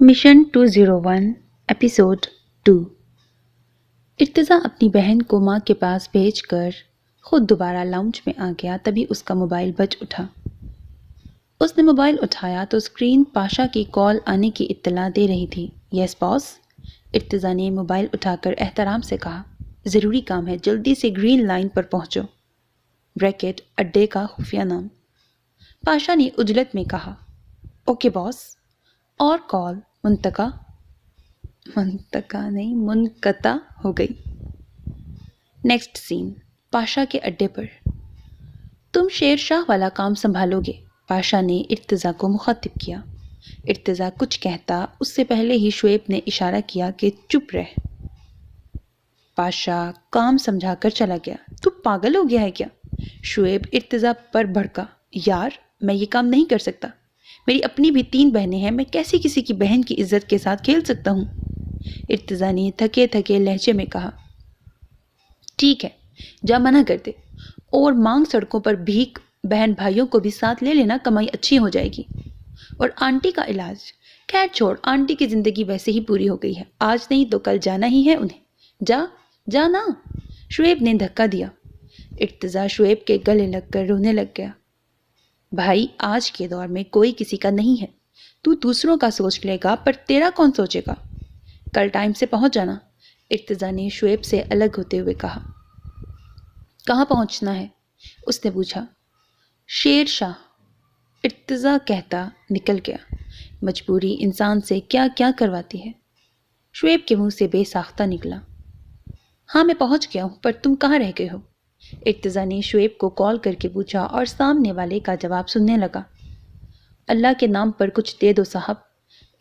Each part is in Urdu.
Mission 201 episode 2۔ ارتضیٰ اپنی بہن کو ماں کے پاس بھیج کر خود دوبارہ لاؤنج میں آ گیا، تبھی اس کا موبائل بج اٹھا۔ اس نے موبائل اٹھایا تو اسکرین پاشا کی کال آنے کی اطلاع دے رہی تھی۔ یس باس، ارتضیٰ نے موبائل اٹھا کر احترام سے کہا۔ ضروری کام ہے، جلدی سے گرین لائن پر پہنچو۔ بریکٹ اڈے کا خفیہ نام۔ پاشا نے عجلت میں کہا۔ اوکے باس۔ اور کال منقطع ہو گئی۔ نیکسٹ سین، پاشا کے اڈے پر۔ تم شیر شاہ والا کام سنبھالو گے، پاشا نے ارتضیٰ کو مخاطب کیا۔ ارتضیٰ کچھ کہتا اس سے پہلے ہی شعیب نے اشارہ کیا کہ چپ رہ۔ پاشا کام سمجھا کر چلا گیا۔ تو پاگل ہو گیا ہے کیا؟ شعیب ارتضیٰ پر بھڑکا۔ یار، میں یہ کام نہیں کر سکتا، میری اپنی بھی 3 بہنیں ہیں، میں کیسے کسی کی بہن کی عزت کے ساتھ کھیل سکتا ہوں؟ ارتضیٰ نے تھکے تھکے لہجے میں کہا۔ ٹھیک ہے، جا منع کر دے اور مانگ سڑکوں پر بھیک، بہن بھائیوں کو بھی ساتھ لے لینا، کمائی اچھی ہو جائے گی۔ اور آنٹی کا علاج؟ خیر چھوڑ، آنٹی کی زندگی ویسے ہی پوری ہو گئی ہے، آج نہیں تو کل جانا ہی ہے انہیں۔ جا نا، شعیب نے دھکا دیا۔ ارتضیٰ شعیب کے گلے لگ کر رونے لگ گیا۔ بھائی، آج کے دور میں کوئی کسی کا نہیں ہے، تو دوسروں کا سوچ لے گا پر تیرا کون سوچے گا؟ کل ٹائم سے پہنچ جانا، ارتضیٰ نے شعیب سے الگ ہوتے ہوئے کہا۔ کہاں پہنچنا ہے؟ اس نے پوچھا۔ شیر شاہ، ارتضیٰ کہتا نکل گیا۔ مجبوری انسان سے کیا کیا کرواتی ہے۔ شعیب کے منہ سے بے ساختہ نکلا۔ ہاں میں پہنچ گیا ہوں، پر تم کہاں رہ گئے ہو؟ ارتضیٰ نے شعیب کو کال کر کے پوچھا اور سامنے والے کا جواب سننے لگا۔ اللہ کے نام پر کچھ دے دو صاحب،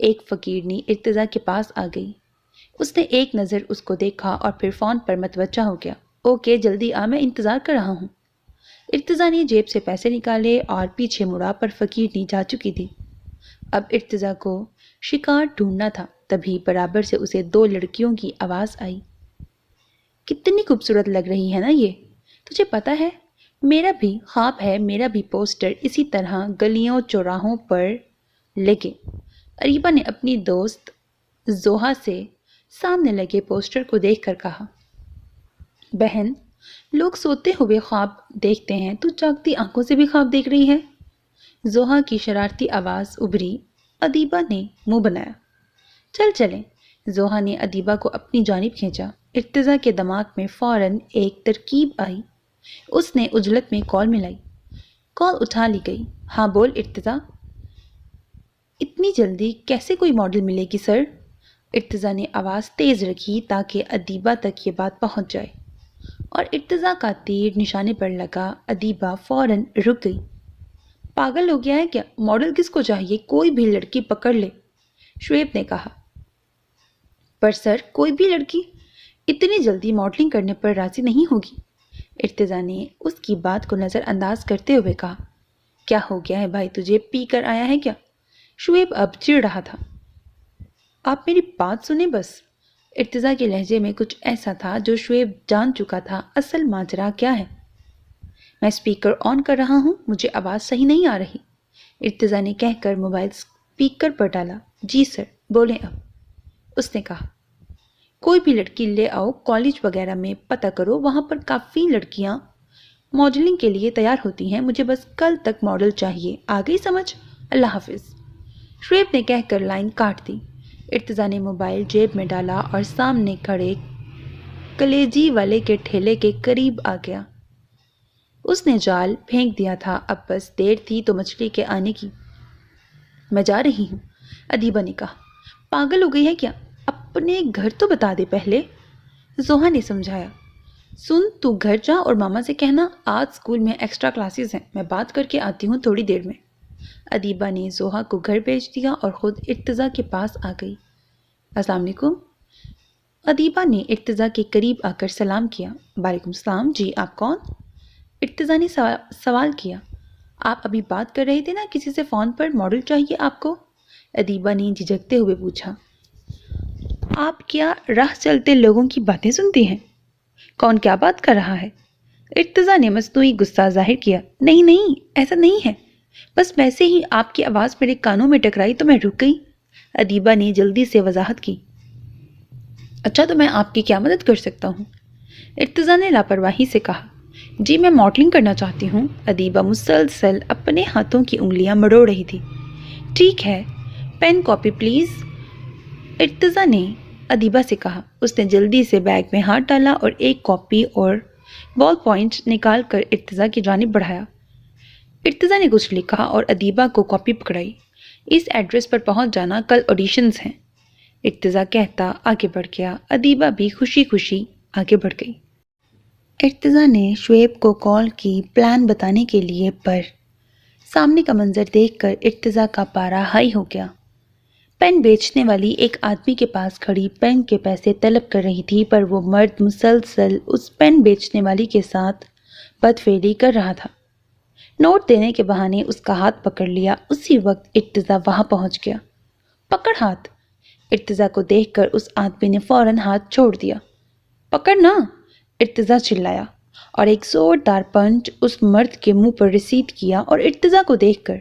ایک فقیرنی ارتضیٰ کے پاس آ گئی۔ اس نے ایک نظر اس کو دیکھا اور پھر فون پر متوجہ ہو گیا۔ اوکے جلدی آ، میں انتظار کر رہا ہوں۔ ارتضیٰ نے جیب سے پیسے نکالے اور پیچھے مڑا پر فقیرنی جا چکی تھی۔ اب ارتضیٰ کو شکار ڈھونڈنا تھا، تبھی برابر سے اسے 2 لڑکیوں کی آواز آئی۔ کتنی خوبصورت لگ رہی ہے نا یہ، تجھے پتہ ہے میرا بھی خواب ہے، میرا بھی پوسٹر اسی طرح گلیوں چوراہوں پر لگے۔ اریبہ نے اپنی دوست زوہا سے سامنے لگے پوسٹر کو دیکھ کر کہا۔ بہن، لوگ سوتے ہوئے خواب دیکھتے ہیں، تو جاگتی آنکھوں سے بھی خواب دیکھ رہی ہے؟ زوہا کی شرارتی آواز ابھری۔ ادیبہ نے منہ بنایا۔ چل چلیں۔ زوہا نے ادیبہ کو اپنی جانب کھینچا۔ ارتضیٰ کے دماغ میں فوراً ایک ترکیب آئی۔ اس نے عجلت میں کال ملائی۔ کال اٹھا لی گئی۔ ہاں بول ارتضیٰ۔ اتنی جلدی کیسے کوئی ماڈل ملے گی سر؟ ارتضیٰ نے آواز تیز رکھی تاکہ ادیبہ تک یہ بات پہنچ جائے، اور ارتضیٰ کا تیر نشانے پر لگا۔ ادیبہ فوراً رک گئی۔ پاگل ہو گیا ہے کیا؟ ماڈل کس کو چاہیے، کوئی بھی لڑکی پکڑ لے، شعیب نے کہا۔ پر سر، کوئی بھی لڑکی اتنی جلدی ماڈلنگ کرنے پر راضی نہیں ہوگی، ارتضیٰ نے اس کی بات کو نظر انداز کرتے ہوئے کہا۔ کیا ہو گیا ہے بھائی، تجھے پی کر آیا ہے کیا؟ شعیب اب چڑ رہا تھا۔ آپ میری بات سنیں بس۔ ارتضیٰ کے لہجے میں کچھ ایسا تھا جو شعیب جان چکا تھا اصل ماجرا کیا ہے۔ میں اسپیکر آن کر رہا ہوں، مجھے آواز صحیح نہیں آ رہی، ارتضیٰ نے کہہ کر موبائل اسپیکر پر ڈالا۔ جی سر، بولیں اب، اس نے کہا۔ کوئی بھی لڑکی لے آؤ، کالج وغیرہ میں پتہ کرو، وہاں پر کافی لڑکیاں ماڈلنگ کے لیے تیار ہوتی ہیں، مجھے بس کل تک ماڈل چاہیے، آ گئی سمجھ؟ اللہ حافظ، شعیب نے کہہ کر لائن کاٹ دی۔ ارتضیٰ نے موبائل جیب میں ڈالا اور سامنے کھڑے کلیجی والے کے ٹھیلے کے قریب آ گیا۔ اس نے جال پھینک دیا تھا، اب بس دیر تھی تو مچھلی کے آنے کی۔ میں جا رہی ہوں، ادیبہ نے کہا۔ پاگل ہو گئی ہے کیا؟ اپنے گھر تو بتا دے پہلے، زوہا نے سمجھایا۔ سن، تو گھر جا اور ماما سے کہنا آج اسکول میں ایکسٹرا کلاسز ہیں، میں بات کر کے آتی ہوں تھوڑی دیر میں۔ ادیبہ نے زوہا کو گھر بھیج دیا اور خود ارتضیٰ کے پاس آ گئی۔ السلام علیکم۔ ادیبہ نے ارتضیٰ کے قریب آ کر سلام کیا۔ وعلیکم السلام، جی آپ کون؟ ارتضیٰ نے سوال کیا۔ آپ ابھی بات کر رہے تھے نا کسی سے فون پر، ماڈل چاہیے آپ کو؟ ادیبہ نے جھجکتے ہوئے پوچھا۔ آپ کیا راہ چلتے لوگوں کی باتیں سنتی ہیں؟ کون کیا بات کر رہا ہے؟ ارتضیٰ نے مصنوعی غصہ ظاہر کیا۔ نہیں ایسا نہیں ہے، بس ویسے ہی آپ کی آواز میرے کانوں میں ٹکرائی تو میں رک گئی۔ ادیبہ نے جلدی سے وضاحت کی۔ اچھا تو میں آپ کی کیا مدد کر سکتا ہوں؟ ارتضیٰ نے لاپرواہی سے کہا۔ جی میں ماڈلنگ کرنا چاہتی ہوں۔ ادیبہ مسلسل اپنے ہاتھوں کی انگلیاں مروڑ رہی تھی۔ ٹھیک ہے، پین کاپی پلیز، ارتضیٰ نے ادیبہ سے کہا۔ اس نے جلدی سے بیگ میں ہاتھ ڈالا اور ایک کاپی اور بال پوائنٹ نکال کر ارتضیٰ کی جانب بڑھایا۔ ارتضیٰ نے کچھ لکھا اور ادیبہ کو کاپی پکڑائی۔ اس ایڈریس پر پہنچ جانا، کل آڈیشنز ہیں، ارتضیٰ کہتا آگے بڑھ گیا۔ ادیبہ بھی خوشی خوشی آگے بڑھ گئی۔ ارتضیٰ نے شعیب کو کال کی پلان بتانے کے لیے پر سامنے کا منظر دیکھ کر ارتضیٰ کا پارا ہائی ہو گیا۔ پین بیچنے والی ایک آدمی کے پاس کھڑی پین کے پیسے طلب کر رہی تھی، پر وہ مرد مسلسل اس پین بیچنے والی کے ساتھ بدفعلی کر رہا تھا۔ نوٹ دینے کے بہانے اس کا ہاتھ پکڑ لیا۔ اسی وقت ارتضیٰ وہاں پہنچ گیا۔ پکڑ ہاتھ، ارتضیٰ کو دیکھ کر اس آدمی نے فوراً ہاتھ چھوڑ دیا۔ پکڑ نا، ارتضیٰ چلایا اور ایک زوردار پنچ اس مرد کے منہ پر رسید کیا، اور ارتضیٰ کو دیکھ کر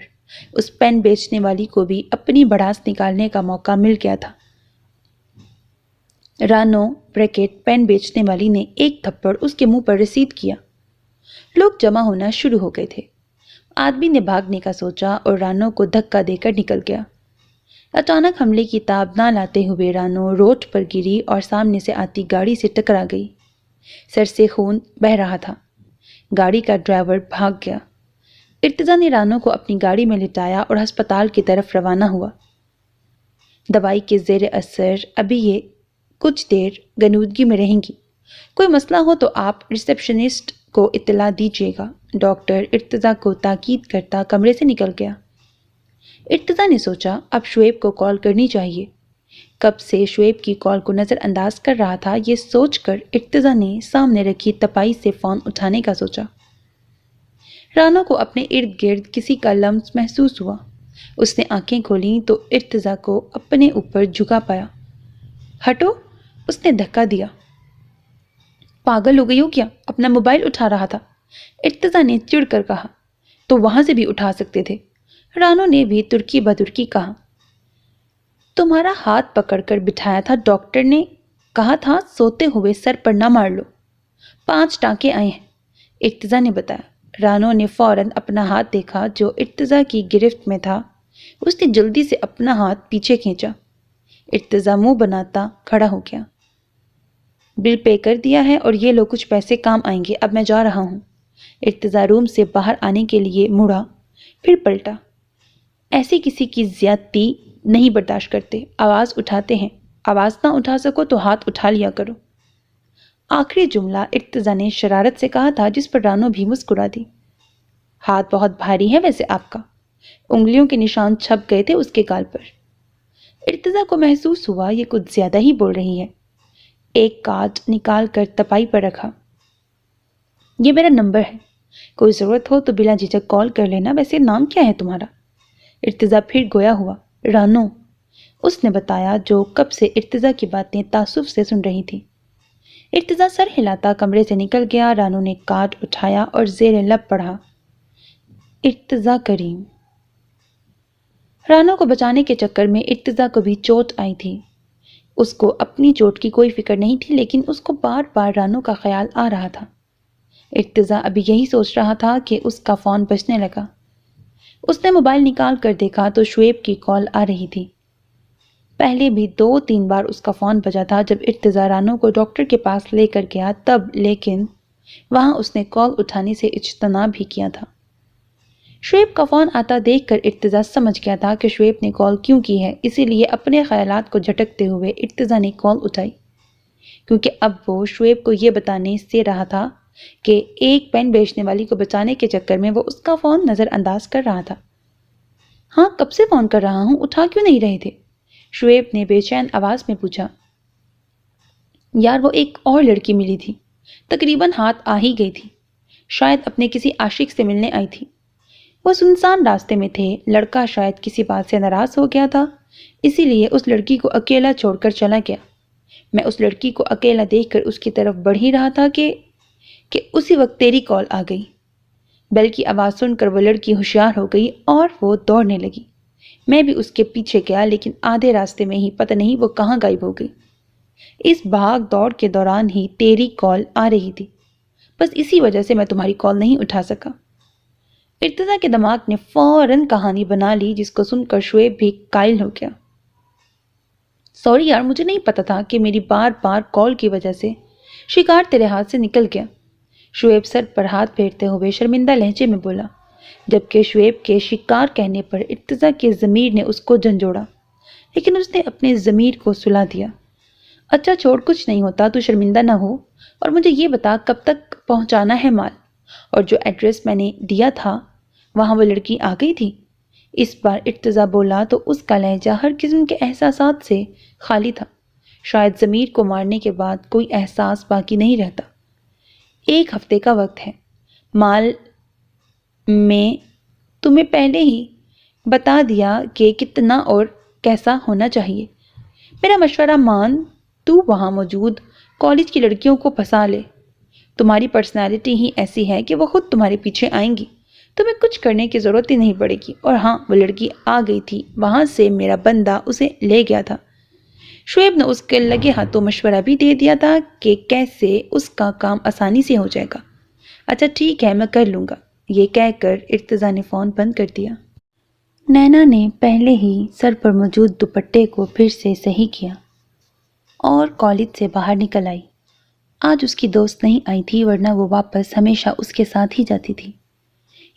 اس پین بیچنے والی کو بھی اپنی بڑاس نکالنے کا موقع مل گیا تھا۔ رانو بریکٹ پین بیچنے والی نے ایک تھپڑ اس کے منہ پر رسید کیا۔ لوگ جمع ہونا شروع ہو گئے تھے۔ آدمی نے بھاگنے کا سوچا اور رانو کو دھکا دے کر نکل گیا۔ اچانک حملے کی تاب نہ لاتے ہوئے رانو روڈ پر گری اور سامنے سے آتی گاڑی سے ٹکرا گئی۔ سر سے خون بہہ رہا تھا۔ گاڑی کا ڈرائیور بھاگ گیا۔ ارتضیٰ نے رانو کو اپنی گاڑی میں لٹایا اور ہسپتال کی طرف روانہ ہوا۔ دوائی کے زیر اثر ابھی یہ کچھ دیر غنودگی میں رہیں گی۔ کوئی مسئلہ ہو تو آپ ریسیپشنسٹ کو اطلاع دیجیے گا۔ ڈاکٹر ارتضیٰ کو تاکید کرتا کمرے سے نکل گیا۔ ارتضیٰ نے سوچا اب شعیب کو کال کرنی چاہیے۔ کب سے شعیب کی کال کو نظر انداز کر رہا تھا، یہ سوچ کر ارتضیٰ نے سامنے رکھی تپائی سے فون اٹھانے کا سوچا۔ رانو کو اپنے ارد گرد کسی کا لمس محسوس ہوا۔ اس نے آنکھیں کھولیں تو ارتضیٰ کو اپنے اوپر جھکا پایا۔ ہٹو، اس نے دھکا دیا۔ پاگل ہو گئی ہو کیا؟ اپنا موبائل اٹھا رہا تھا، ارتضیٰ نے چڑ کر کہا۔ تو وہاں سے بھی اٹھا سکتے تھے، رانو نے بھی ترکی بدرکی کہا۔ تمہارا ہاتھ پکڑ کر بٹھایا تھا، ڈاکٹر نے کہا تھا سوتے ہوئے سر پر نہ مار لو۔ 5 ٹانکے آئے ہیں، ارتضیٰ نے بتایا۔ رانو نے فوراً اپنا ہاتھ دیکھا جو ارتضیٰ کی گرفت میں تھا۔ اس نے جلدی سے اپنا ہاتھ پیچھے کھینچا۔ ارتضیٰ منہ بناتا کھڑا ہو گیا۔ بل پے کر دیا ہے اور یہ لو کچھ پیسے کام آئیں گے، اب میں جا رہا ہوں۔ ارتضیٰ روم سے باہر آنے کے لیے مڑا، پھر پلٹا۔ ایسی کسی کی زیادتی نہیں برداشت کرتے، آواز اٹھاتے ہیں، آواز نہ اٹھا سکو تو ہاتھ اٹھا لیا کرو۔ آخری جملہ ارتضیٰ نے شرارت سے کہا تھا، جس پر رانو بھی مسکرا دی۔ ہاتھ بہت بھاری ہے ویسے آپ کا، انگلیوں کے نشان چھپ گئے تھے اس کے گال پر۔ ارتضیٰ کو محسوس ہوا یہ کچھ زیادہ ہی بول رہی ہے۔ ایک کارڈ نکال کر تپائی پر رکھا۔ یہ میرا نمبر ہے، کوئی ضرورت ہو تو بلا جھجک کال کر لینا، ویسے نام کیا ہے تمہارا؟ ارتضیٰ پھر گویا ہوا۔ رانو، اس نے بتایا، جو کب سے ارتضیٰ کی باتیں تعصب سے سن رہی تھی۔ ارتضیٰ سر ہلاتا کمرے سے نکل گیا۔ رانو نے کارڈ اٹھایا اور زیر لب پڑھا، ارتضیٰ کریم۔ رانو کو بچانے کے چکر میں ارتضیٰ کو بھی چوٹ آئی تھی۔ اس کو اپنی چوٹ کی کوئی فکر نہیں تھی، لیکن اس کو بار بار رانو کا خیال آ رہا تھا۔ ارتضیٰ ابھی یہی سوچ رہا تھا کہ اس کا فون بجنے لگا۔ اس نے موبائل نکال کر دیکھا تو شعیب کی کال آ رہی تھی۔ پہلے بھی 2-3 بار اس کا فون بجا تھا جب ارتضیٰ رانو کو ڈاکٹر کے پاس لے کر گیا تب، لیکن وہاں اس نے کال اٹھانے سے اجتناب بھی کیا تھا۔ شعیب کا فون آتا دیکھ کر ارتضیٰ سمجھ گیا تھا کہ شعیب نے کال کیوں کی ہے، اسی لیے اپنے خیالات کو جھٹکتے ہوئے ارتضیٰ نے کال اٹھائی، کیونکہ اب وہ شعیب کو یہ بتانے سے رہا تھا کہ ایک پین بیچنے والی کو بچانے کے چکر میں وہ اس کا فون نظر انداز کر رہا تھا۔ ہاں، کب سے فون کر رہا ہوں، اٹھا کیوں نہیں رہے تھے؟ شعیب نے بے چین آواز میں پوچھا۔ یار وہ ایک اور لڑکی ملی تھی، تقریباً ہاتھ آ ہی گئی تھی، شاید اپنے کسی عاشق سے ملنے آئی تھی۔ وہ سنسان راستے میں تھے، لڑکا شاید کسی بات سے ناراض ہو گیا تھا، اسی لیے اس لڑکی کو اکیلا چھوڑ کر چلا گیا۔ میں اس لڑکی کو اکیلا دیکھ کر اس کی طرف بڑھ ہی رہا تھا کہ اسی وقت تیری کال آ گئی۔ بیل کی آواز سن کر وہ لڑکی ہوشیار ہو گئی اور وہ دوڑنے لگی۔ میں بھی اس کے پیچھے گیا، لیکن آدھے راستے میں ہی پتہ نہیں وہ کہاں غائب ہو گئی۔ اس بھاگ دوڑ کے دوران ہی تیری کال آ رہی تھی، بس اسی وجہ سے میں تمہاری کال نہیں اٹھا سکا۔ ارتضیٰ کے دماغ نے فوراً کہانی بنا لی، جس کو سن کر شعیب بھی قائل ہو گیا۔ سوری یار، مجھے نہیں پتا تھا کہ میری بار بار کال کی وجہ سے شکار تیرے ہاتھ سے نکل گیا۔ شعیب سر پر ہاتھ پھیرتے ہوئے شرمندہ لہجے میں بولا، جبکہ شعیب کے شکار کہنے پر ارتضیٰ کے ضمیر نے اس کو جھنجھوڑا، لیکن اس نے اپنے ضمیر کو سلا دیا۔ اچھا چھوڑ، کچھ نہیں ہوتا، تو شرمندہ نہ ہو، اور مجھے یہ بتا کب تک پہنچانا ہے مال، اور جو ایڈریس میں نے دیا تھا وہاں وہ لڑکی آ گئی تھی؟ اس بار ارتضیٰ بولا تو اس کا لہجہ ہر قسم کے احساسات سے خالی تھا۔ شاید ضمیر کو مارنے کے بعد کوئی احساس باقی نہیں رہتا۔ 1 ہفتے کا وقت ہے۔ مال میں تمہیں پہلے ہی بتا دیا کہ کتنا اور کیسا ہونا چاہیے۔ میرا مشورہ مان، تو وہاں موجود کالج کی لڑکیوں کو پھنسا لے۔ تمہاری پرسنالٹی ہی ایسی ہے کہ وہ خود تمہارے پیچھے آئیں گی، تمہیں کچھ کرنے کی ضرورت ہی نہیں پڑے گی۔ اور ہاں، وہ لڑکی آ گئی تھی، وہاں سے میرا بندہ اسے لے گیا تھا۔ شعیب نے اس کے لگے ہاتھوں مشورہ بھی دے دیا تھا کہ کیسے اس کا کام آسانی سے ہو جائے گا۔ اچھا ٹھیک ہے، میں کر لوں گا، یہ کہہ کر ارتضیٰ نے فون بند کر دیا۔ نینا نے پہلے ہی سر پر موجود دوپٹے کو پھر سے صحیح کیا اور کالج سے باہر نکل آئی۔ آج اس کی دوست نہیں آئی تھی، ورنہ وہ واپس ہمیشہ اس کے ساتھ ہی جاتی تھی۔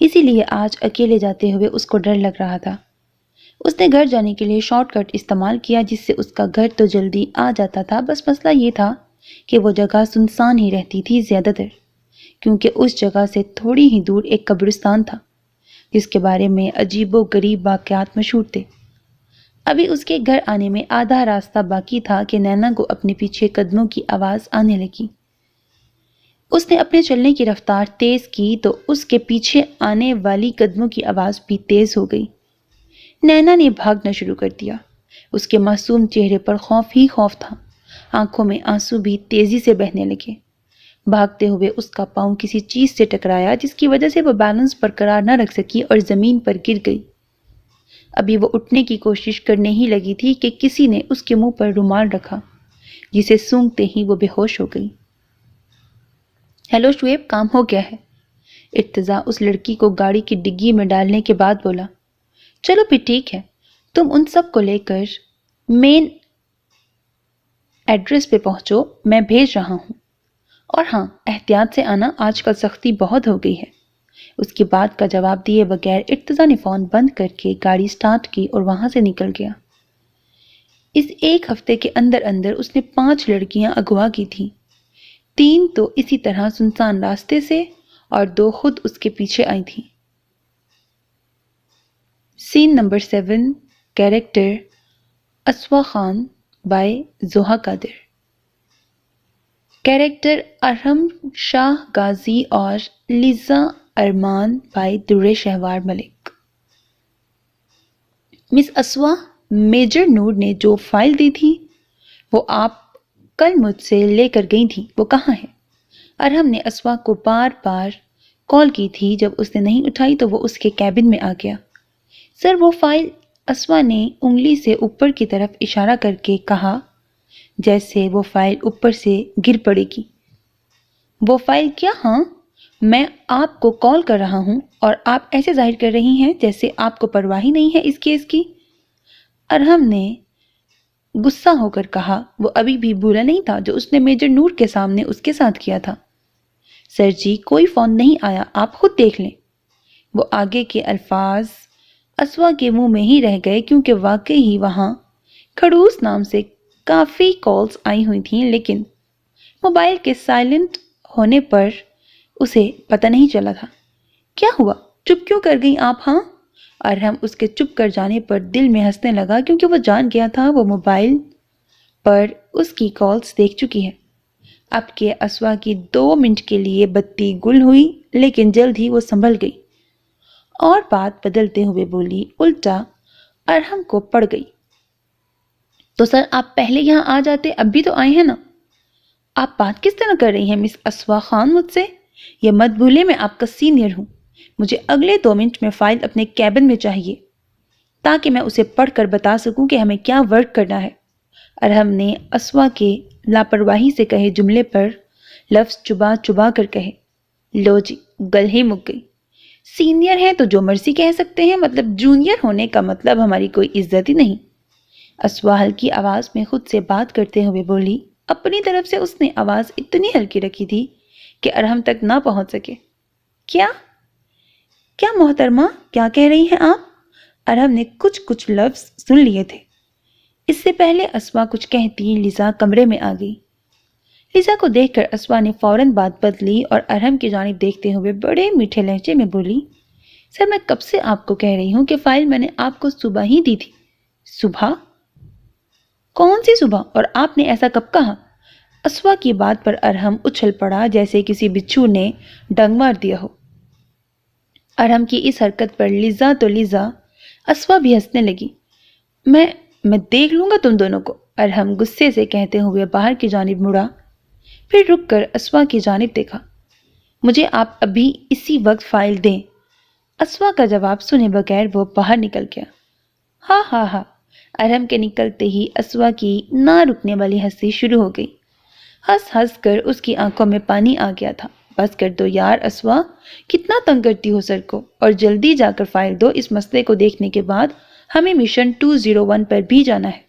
اسی لیے آج اکیلے جاتے ہوئے اس کو ڈر لگ رہا تھا۔ اس نے گھر جانے کے لیے شارٹ کٹ استعمال کیا، جس سے اس کا گھر تو جلدی آ جاتا تھا، بس مسئلہ یہ تھا کہ وہ جگہ سنسان ہی رہتی تھی زیادہ تر، کیونکہ اس جگہ سے تھوڑی ہی دور ایک قبرستان تھا جس کے بارے میں عجیب و غریب واقعات مشہور تھے۔ ابھی اس کے گھر آنے میں آدھا راستہ باقی تھا کہ نینا کو اپنے پیچھے قدموں کی آواز آنے لگی۔ اس نے اپنے چلنے کی رفتار تیز کی تو اس کے پیچھے آنے والی قدموں کی آواز بھی تیز ہو گئی۔ نینا نے بھاگنا شروع کر دیا۔ اس کے معصوم چہرے پر خوف ہی خوف تھا، آنکھوں میں آنسو بھی تیزی سے بہنے لگے۔ بھاگتے ہوئے اس کا پاؤں کسی چیز سے ٹکرایا، جس کی وجہ سے وہ بیلنس برقرار نہ رکھ سکی اور زمین پر گر گئی۔ ابھی وہ اٹھنے کی کوشش کرنے ہی لگی تھی کہ کسی نے اس کے منہ پر رومال رکھا، جسے سونگھتے ہی وہ بے ہوش ہو گئی۔ ہیلو شعیب، کام ہو گیا ہے؟ ارتضیٰ اس لڑکی کو گاڑی کی ڈگی میں ڈالنے کے بعد بولا۔ چلو پھر ٹھیک ہے، تم ان سب کو لے کر مین ایڈریس پہ پہنچو، میں بھیج رہا ہوں۔ اور ہاں، احتیاط سے آنا، آج کل سختی بہت ہو گئی ہے۔ اس کی بات کا جواب دیے بغیر ارتضیٰ نے فون بند کر کے گاڑی سٹارٹ کی اور وہاں سے نکل گیا۔ اس 1 ہفتے کے اندر اندر اس نے 5 لڑکیاں اغوا کی تھیں، 3 تو اسی طرح سنسان راستے سے اور 2 خود اس کے پیچھے آئی تھیں۔ Scene number 7، character Aswa Khan by Zoha Qadir. Character Arham Shah Ghazi اور Liza Arman by Dure Shehwar Malik. Miss Aswa, major Noor نے جو فائل دی تھی وہ آپ کل مجھ سے لے کر گئی تھی، وہ کہاں ہے؟ ارحم نے اسوا کو بار بار کال کی تھی، جب اس نے نہیں اٹھائی تو وہ اس کے کیبن میں آ گیا۔ سر، وہ فائل، اسوا نے انگلی سے اوپر کی طرف اشارہ کر کے کہا، جیسے وہ فائل اوپر سے گر پڑے گی۔ وہ فائل کیا؟ ہاں، میں آپ کو کال کر رہا ہوں اور آپ ایسے ظاہر کر رہی ہیں جیسے آپ کو پرواہ ہی نہیں ہے اس کیس کی۔ ارحم نے غصہ ہو کر کہا، وہ ابھی بھی بھولا نہیں تھا جو اس نے میجر نور کے سامنے اس کے ساتھ کیا تھا۔ سر جی، کوئی فون نہیں آیا، آپ خود دیکھ لیں۔ وہ آگے کے الفاظ اسوا کے منہ میں ہی رہ گئے، کیونکہ واقعی ہی وہاں کھڑوس نام سے کافی کالز آئی ہوئی تھیں، لیکن موبائل کے سائلنٹ ہونے پر اسے پتہ نہیں چلا تھا۔ کیا ہوا؟ چپ کیوں کر گئیں آپ؟ ہاں؟ ارحم اس کے چپ کر جانے پر دل میں ہنسنے لگا، کیونکہ وہ جان گیا تھا وہ موبائل پر اس کی کالز دیکھ چکی ہے۔ اب کے اسوا کی 2 منٹ کے لیے بتی گل ہوئی، لیکن جلد ہی وہ سنبھل گئی اور بات بدلتے ہوئے بولی، الٹا ارحم کو پڑ گئی، تو سر آپ پہلے یہاں آ جاتے، اب بھی تو آئے ہیں نا۔ آپ بات کس طرح کر رہی ہیں مس اسوا خان مجھ سے؟ یہ مت بھولے میں آپ کا سینئر ہوں، مجھے اگلے 2 منٹ میں فائل اپنے کیبن میں چاہیے۔ تاکہ میں اسے پڑھ کر بتا سکوں کہ ہمیں کیا ورک کرنا ہے۔ ارحم نے اسوا کے لاپرواہی سے کہے جملے پر لفظ چبا چبا کر کہے۔ لو جی، گل ہی مک گئی۔ سینئر ہیں تو جو مرضی کہہ سکتے ہیں، مطلب جونیئر ہونے کا مطلب ہماری کوئی عزت ہی نہیں۔ اسوا ہلکی آواز میں خود سے بات کرتے ہوئے بولی۔ اپنی طرف سے اس نے آواز اتنی ہلکی رکھی تھی کہ ارحم تک نہ پہنچ سکے۔ کیا محترمہ، کیا کہہ رہی ہیں آپ؟ ارحم نے کچھ لفظ سن لیے تھے۔ اس سے پہلے اسوا کچھ کہتی لیزا کمرے میں آ گئی۔ لیزا کو دیکھ کر اسوا نے فوراً بات بدلی اور ارحم کی جانب دیکھتے ہوئے بڑے میٹھے لہجے میں بولی، سر میں کب سے آپ کو کہہ رہی ہوں کہ فائل میں نے آپ کو صبح ہی دی تھی۔ صبح؟ کون سی صبح؟ اور آپ نے ایسا کب کہا؟ اسوا کی بات پر ارحم اچھل پڑا جیسے کسی بچھو نے ڈنگ مار دیا ہو۔ ارحم کی اس حرکت پر لیزا اسوا بھی ہنسنے لگی۔ میں دیکھ لوں گا تم دونوں کو، ارحم غصے سے کہتے ہوئے باہر کی جانب مڑا، پھر رک کر اسوا کی جانب دیکھا۔ مجھے آپ ابھی اسی وقت فائل دیں۔ اسوا کا جواب سنے بغیر وہ باہر نکل گیا۔ ہاں ہاں ہاں، ارحم کے نکلتے ہی اسوا کی نہ رکنے والی ہنسی شروع ہو گئی۔ ہنس کر اس کی آنکھوں میں پانی آ گیا تھا۔ بس کر دو یار اسوا، کتنا تنگ کرتی ہو سر کو، اور جلدی جا کر فائل دو۔ اس مسئلے کو دیکھنے کے بعد ہمیں مشن 201 پر بھی جانا ہے،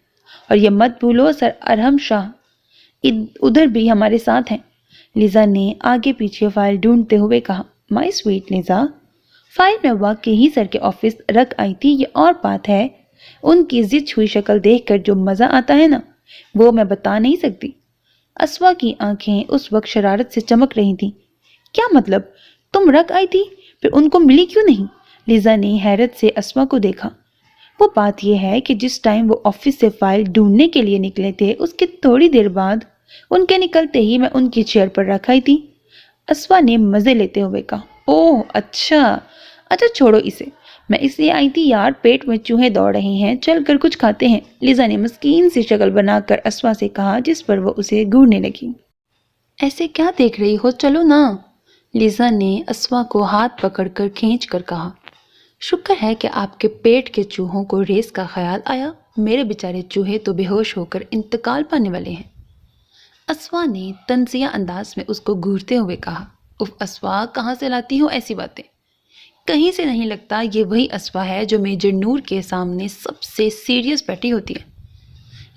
اور یہ مت بھولو سر ارحم شاہ ادھر بھی ہمارے ساتھ ہیں۔ لیزا نے آگے پیچھے فائل ڈھونڈتے ہوئے کہا۔ مائی سویٹ لیزا، فائل میں واقعی ہی سر کے آفس رکھ آئی تھی، یہ اور بات ہے ان کی زچ ہوئی شکل دیکھ کر جو مزہ آتا ہے نا، وہ میں بتا نہیں سکتی۔ اسوا کی آنکھیں اس وقت شرارت سے چمک رہی تھیں۔ کیا مطلب؟ تم رکھ آئی تھی، پھر ان کو ملی کیوں نہیں؟ لیزا نے حیرت سے اسوا کو دیکھا۔ وہ بات یہ ہے کہ جس ٹائم وہ آفس سے فائل ڈھونڈنے کے لیے نکلے تھے، اس کے تھوڑی دیر بعد ان کے نکلتے ہی میں ان کی چیئر پر رکھ آئی تھی۔ اسوا نے مزے لیتے ہوئے کہا۔ اوہ اچھا چھوڑو اسے، میں اس لیے آئی تھی یار، پیٹ میں چوہے دوڑ رہے ہیں، چل کر کچھ کھاتے ہیں، لیزا نے مسکین سی شکل بنا کر اسوا سے کہا، جس پر وہ اسے گھورنے لگی۔ ایسے کیا دیکھ رہی ہو، چلو نا، لیزا نے اسوا کو ہاتھ پکڑ کر کھینچ کر کہا۔ شکر ہے کہ آپ کے پیٹ کے چوہوں کو ریس کا خیال آیا، میرے بیچارے چوہے تو بے ہوش ہو کر انتقال پانے والے ہیں۔ اسوا نے طنزیہ انداز میں اس کو گھورتے ہوئے کہا۔ اف اسوا، کہاں سے لاتی ہو ایسی باتیں؟ کہیں سے نہیں لگتا یہ وہی اسوا ہے جو میجر نور کے سامنے سب سے سیریس بیٹھی ہوتی ہے۔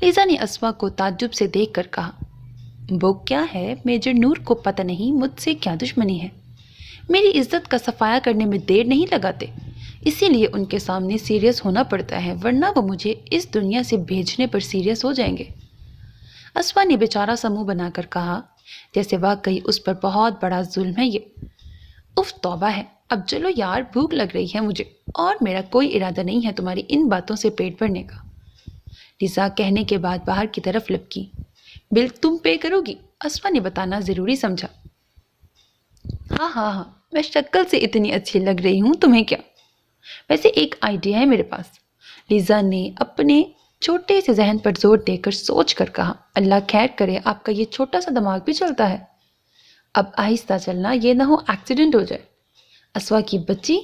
لیزا نے اسوا کو تعجب سے دیکھ کر کہا۔ وہ کیا ہے، میجر نور کو پتہ نہیں مجھ سے کیا دشمنی ہے، میری عزت کا صفایا کرنے میں دیر نہیں لگاتے، اسی لیے ان کے سامنے سیریس ہونا پڑتا ہے، ورنہ وہ مجھے اس دنیا سے بھیجنے پر سیریس ہو جائیں گے۔ اسوا نے بیچارہ سا منہ بنا کر کہا، جیسے واقعی اس پر بہت بڑا ظلم ہے یہ۔ اف توبہ ہے، اب چلو یار، بھوک لگ رہی ہے مجھے، اور میرا کوئی ارادہ نہیں ہے تمہاری ان باتوں سے پیٹ بھرنے کا۔ لیزا کہنے کے بعد باہر کی طرف لپکی۔ بل تم پے کرو گی؟ اسوا نے بتانا ضروری سمجھا۔ ہاں، میں شکل سے اتنی اچھی لگ رہی ہوں، تمہیں کیا؟ ویسے ایک آئیڈیا ہے میرے پاس، لیزا نے اپنے چھوٹے سے ذہن پر زور دے کر سوچ کر کہا۔ اللہ خیر کرے آپ کا یہ چھوٹا سا دماغ بھی چلتا ہے۔ اب آہستہ چلنا، یہ نہ ہو ایکسیڈنٹ ہو جائے۔ اسوا کی بچی،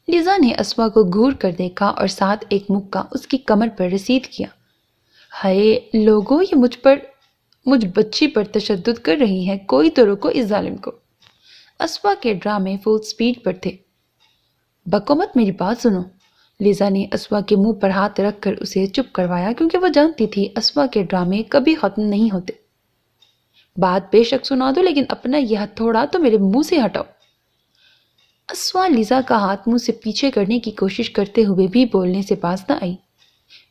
لیزا نے اسوا کو گھور کر دیکھا اور ساتھ ایک مکہ اس کی کمر پر رسید کیا۔ ہائے لوگو، یہ مجھ بچی پر تشدد کر رہی ہے، کوئی تو روکو اس ظالم کو۔ اسوا کے ڈرامے فل سپیڈ پر تھے۔ بکو مت، میری بات سنو۔ لیزا نے اسوا کے منہ پر ہاتھ رکھ کر اسے چپ کروایا، کیونکہ وہ جانتی تھی اسوا کے ڈرامے کبھی ختم نہیں ہوتے۔ بات بے شک سنا دو، لیکن اپنا یہ ہتھوڑا تو میرے منہ سے ہٹاؤ۔ اسوا لیزا کا ہاتھ منہ سے پیچھے کرنے کی کوشش کرتے ہوئے بھی بولنے سے باز نہ آئی۔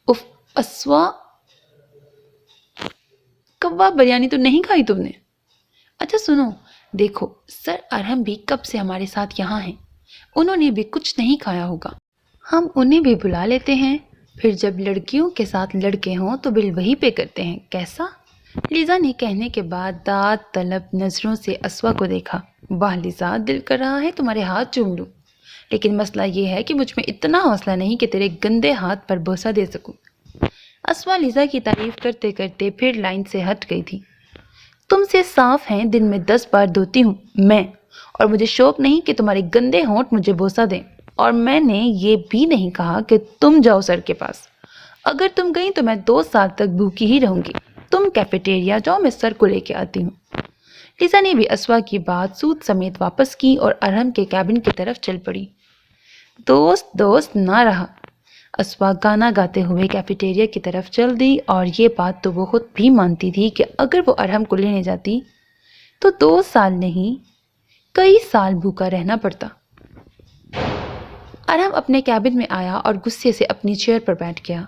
اف اسوا، کباب بریانی تو نہیں کھائی تم نے؟ اچھا سنو، دیکھو سر ارحم بھی کب سے ہمارے ساتھ یہاں ہیں، انہوں نے بھی کچھ نہیں کھایا ہوگا، ہم انہیں بھی بلا لیتے ہیں، پھر جب لڑکیوں کے ساتھ لڑکے ہوں تو بل وہی پہ کرتے ہیں، کیسا؟ لیزا نے کہنے کے بعد داد طلب نظروں سے اسوا کو دیکھا۔ واہ لیزا، دل کر رہا ہے تمہارے ہاتھ چوم لوں، لیکن مسئلہ یہ ہے کہ مجھ میں اتنا حوصلہ نہیں کہ تیرے گندے ہاتھ پر بوسہ دے سکوں۔ اسوا لیزا کی تعریف کرتے کرتے پھر لائن سے ہٹ گئی تھی۔ تم سے صاف ہیں، دن میں 10 بار دھوتی ہوں میں، اور مجھے شوق نہیں کہ تمہارے گندے ہونٹ مجھے بوسہ دیں۔ اور میں نے یہ بھی نہیں کہا کہ تم جاؤ سر کے پاس. اگر تم گئی تو میں 2 سال تک بھوکی ہی رہوں گی. تم کیفیٹیریا جاؤ، میں سر کو لے کے آتی ہوں. لیزا نے بھی اسوا کی بات سود سمیت واپس کی اور ارہم کے کیبن کی طرف چل پڑی. دوست نہ رہا. اسوا گانا گاتے ہوئے کیفیٹیریا کی طرف چل دی، اور یہ بات تو وہ خود بھی مانتی تھی کہ اگر وہ ارہم کو لینے جاتی تو 2 سال نہیں کئی سال بھوکا رہنا پڑتا. ارہم اپنے کیبن میں آیا اور غصے سے اپنی چیئر پر بیٹھ گیا.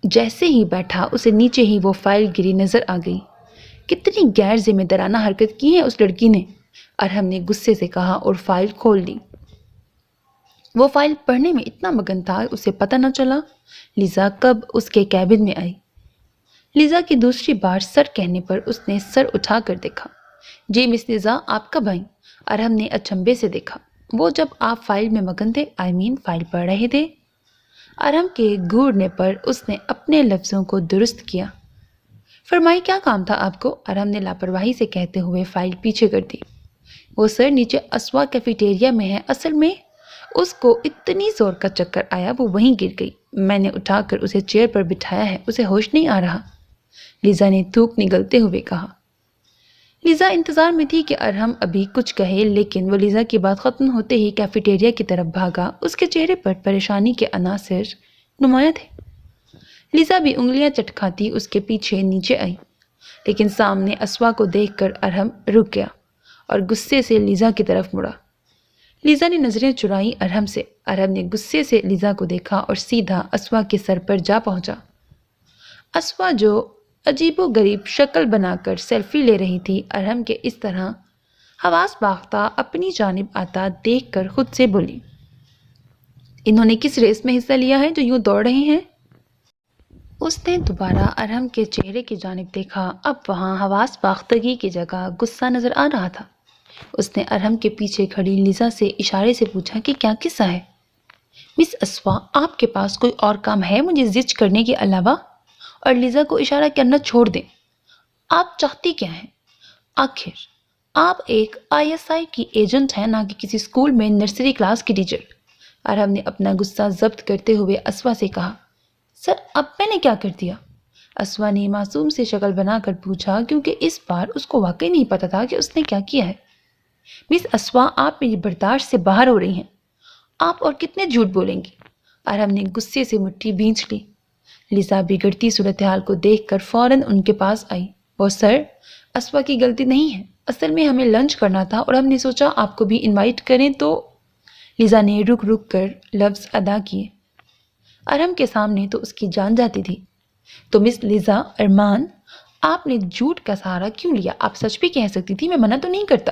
جیسے ہی بیٹھا اسے نیچے ہی وہ فائل گری نظر آ گئی. کتنی غیر ذمہ دارانہ حرکت کی ہے اس لڑکی نے، ارہم نے غصے سے کہا اور فائل کھول دی. وہ فائل پڑھنے میں اتنا مگن تھا اسے پتہ نہ چلا لیزا کب اس کے کیبن میں آئی. لیزا کی دوسری بار سر کہنے پر اس نے سر اٹھا کر دیکھا. جی مس لیزا، آپ کب آئیں؟ ارہم نے اچنبھے سے دیکھا. وہ جب آپ فائل میں مگن تھے، فائل پڑھ رہے تھے. ارہم کے گھورنے پر اس نے اپنے لفظوں کو درست کیا. فرمائی کیا کام تھا آپ کو؟ ارہم نے لاپرواہی سے کہتے ہوئے فائل پیچھے کر دی. وہ سر نیچے اسوا کیفیٹیریا میں ہے. اصل میں اس کو اتنی زور کا چکر آیا وہ وہیں گر گئی. میں نے اٹھا کر اسے چیئر پر بٹھایا ہے، اسے ہوش نہیں آ رہا، لیزا نے تھوک نگلتے ہوئے کہا. لیزا انتظار میں تھی کہ ارہم ابھی کچھ کہے، لیکن وہ لیزا کی بات ختم ہوتے ہی کیفیٹیریا کی طرف بھاگا. اس کے چہرے پر پریشانی کے عناصر نمایاں تھے. لیزا بھی انگلیاں چٹکھاتی اس کے پیچھے نیچے آئی، لیکن سامنے اسوا کو دیکھ کر ارہم رک گیا اور غصے سے لیزا کی طرف مڑا. لیزا نے نظریں چرائیں ارہم سے. ارہم نے غصے سے لیزا کو دیکھا اور سیدھا اسوا کے سر پر جا پہنچا. اسوا جو عجیب و غریب شکل بنا کر سیلفی لے رہی تھی، ارہم کے اس طرح حواس باختہ اپنی جانب آتا دیکھ کر خود سے بولی، انہوں نے کس ریس میں حصہ لیا ہے جو یوں دوڑ رہے ہیں؟ اس نے دوبارہ ارہم کے چہرے کی جانب دیکھا. اب وہاں حواس باختگی کی جگہ غصہ نظر آ رہا تھا. اس نے ارہم کے پیچھے کھڑی لیزا سے اشارے سے پوچھا کہ کیا قصہ ہے؟ مس اسوا، آپ کے پاس کوئی اور کام ہے مجھے زج کرنے کے علاوہ؟ اور لیزا کو اشارہ کرنا چھوڑ دیں. آپ چاہتی کیا ہیں؟ آخر آپ ایک ISI کی ایجنٹ ہیں، نہ کہ کسی اسکول میں نرسری کلاس کی ٹیچر. ارہم نے اپنا غصہ ضبط کرتے ہوئے اسوا سے کہا. سر اب میں نے کیا کر دیا؟ اسوا نے معصوم سے شکل بنا کر پوچھا، کیونکہ اس بار اس کو واقعی نہیں پتا تھا کہ اس نے کیا کیا ہے. مس اسوا، آپ میری برداشت سے باہر ہو رہی ہیں. آپ اور کتنے جھوٹ بولیں گی؟ ارہم نے غصے سے مٹھی بھینچ لی. لیزا بگڑتی صورتحال کو دیکھ کر فوراً ان کے پاس آئی. وہ سر، اسوا کی غلطی نہیں ہے، اصل میں ہمیں لنچ کرنا تھا اور ہم نے سوچا آپ کو بھی انوائٹ کریں تو. لیزا نے رک رک کر لفظ ادا کیے. ارہم کے سامنے تو اس کی جان جاتی تھی. تو مس لیزا ارمان، آپ نے جھوٹ کا سہارا کیوں لیا؟ آپ سچ بھی کہہ سکتی تھی، میں منع تو نہیں کرتا.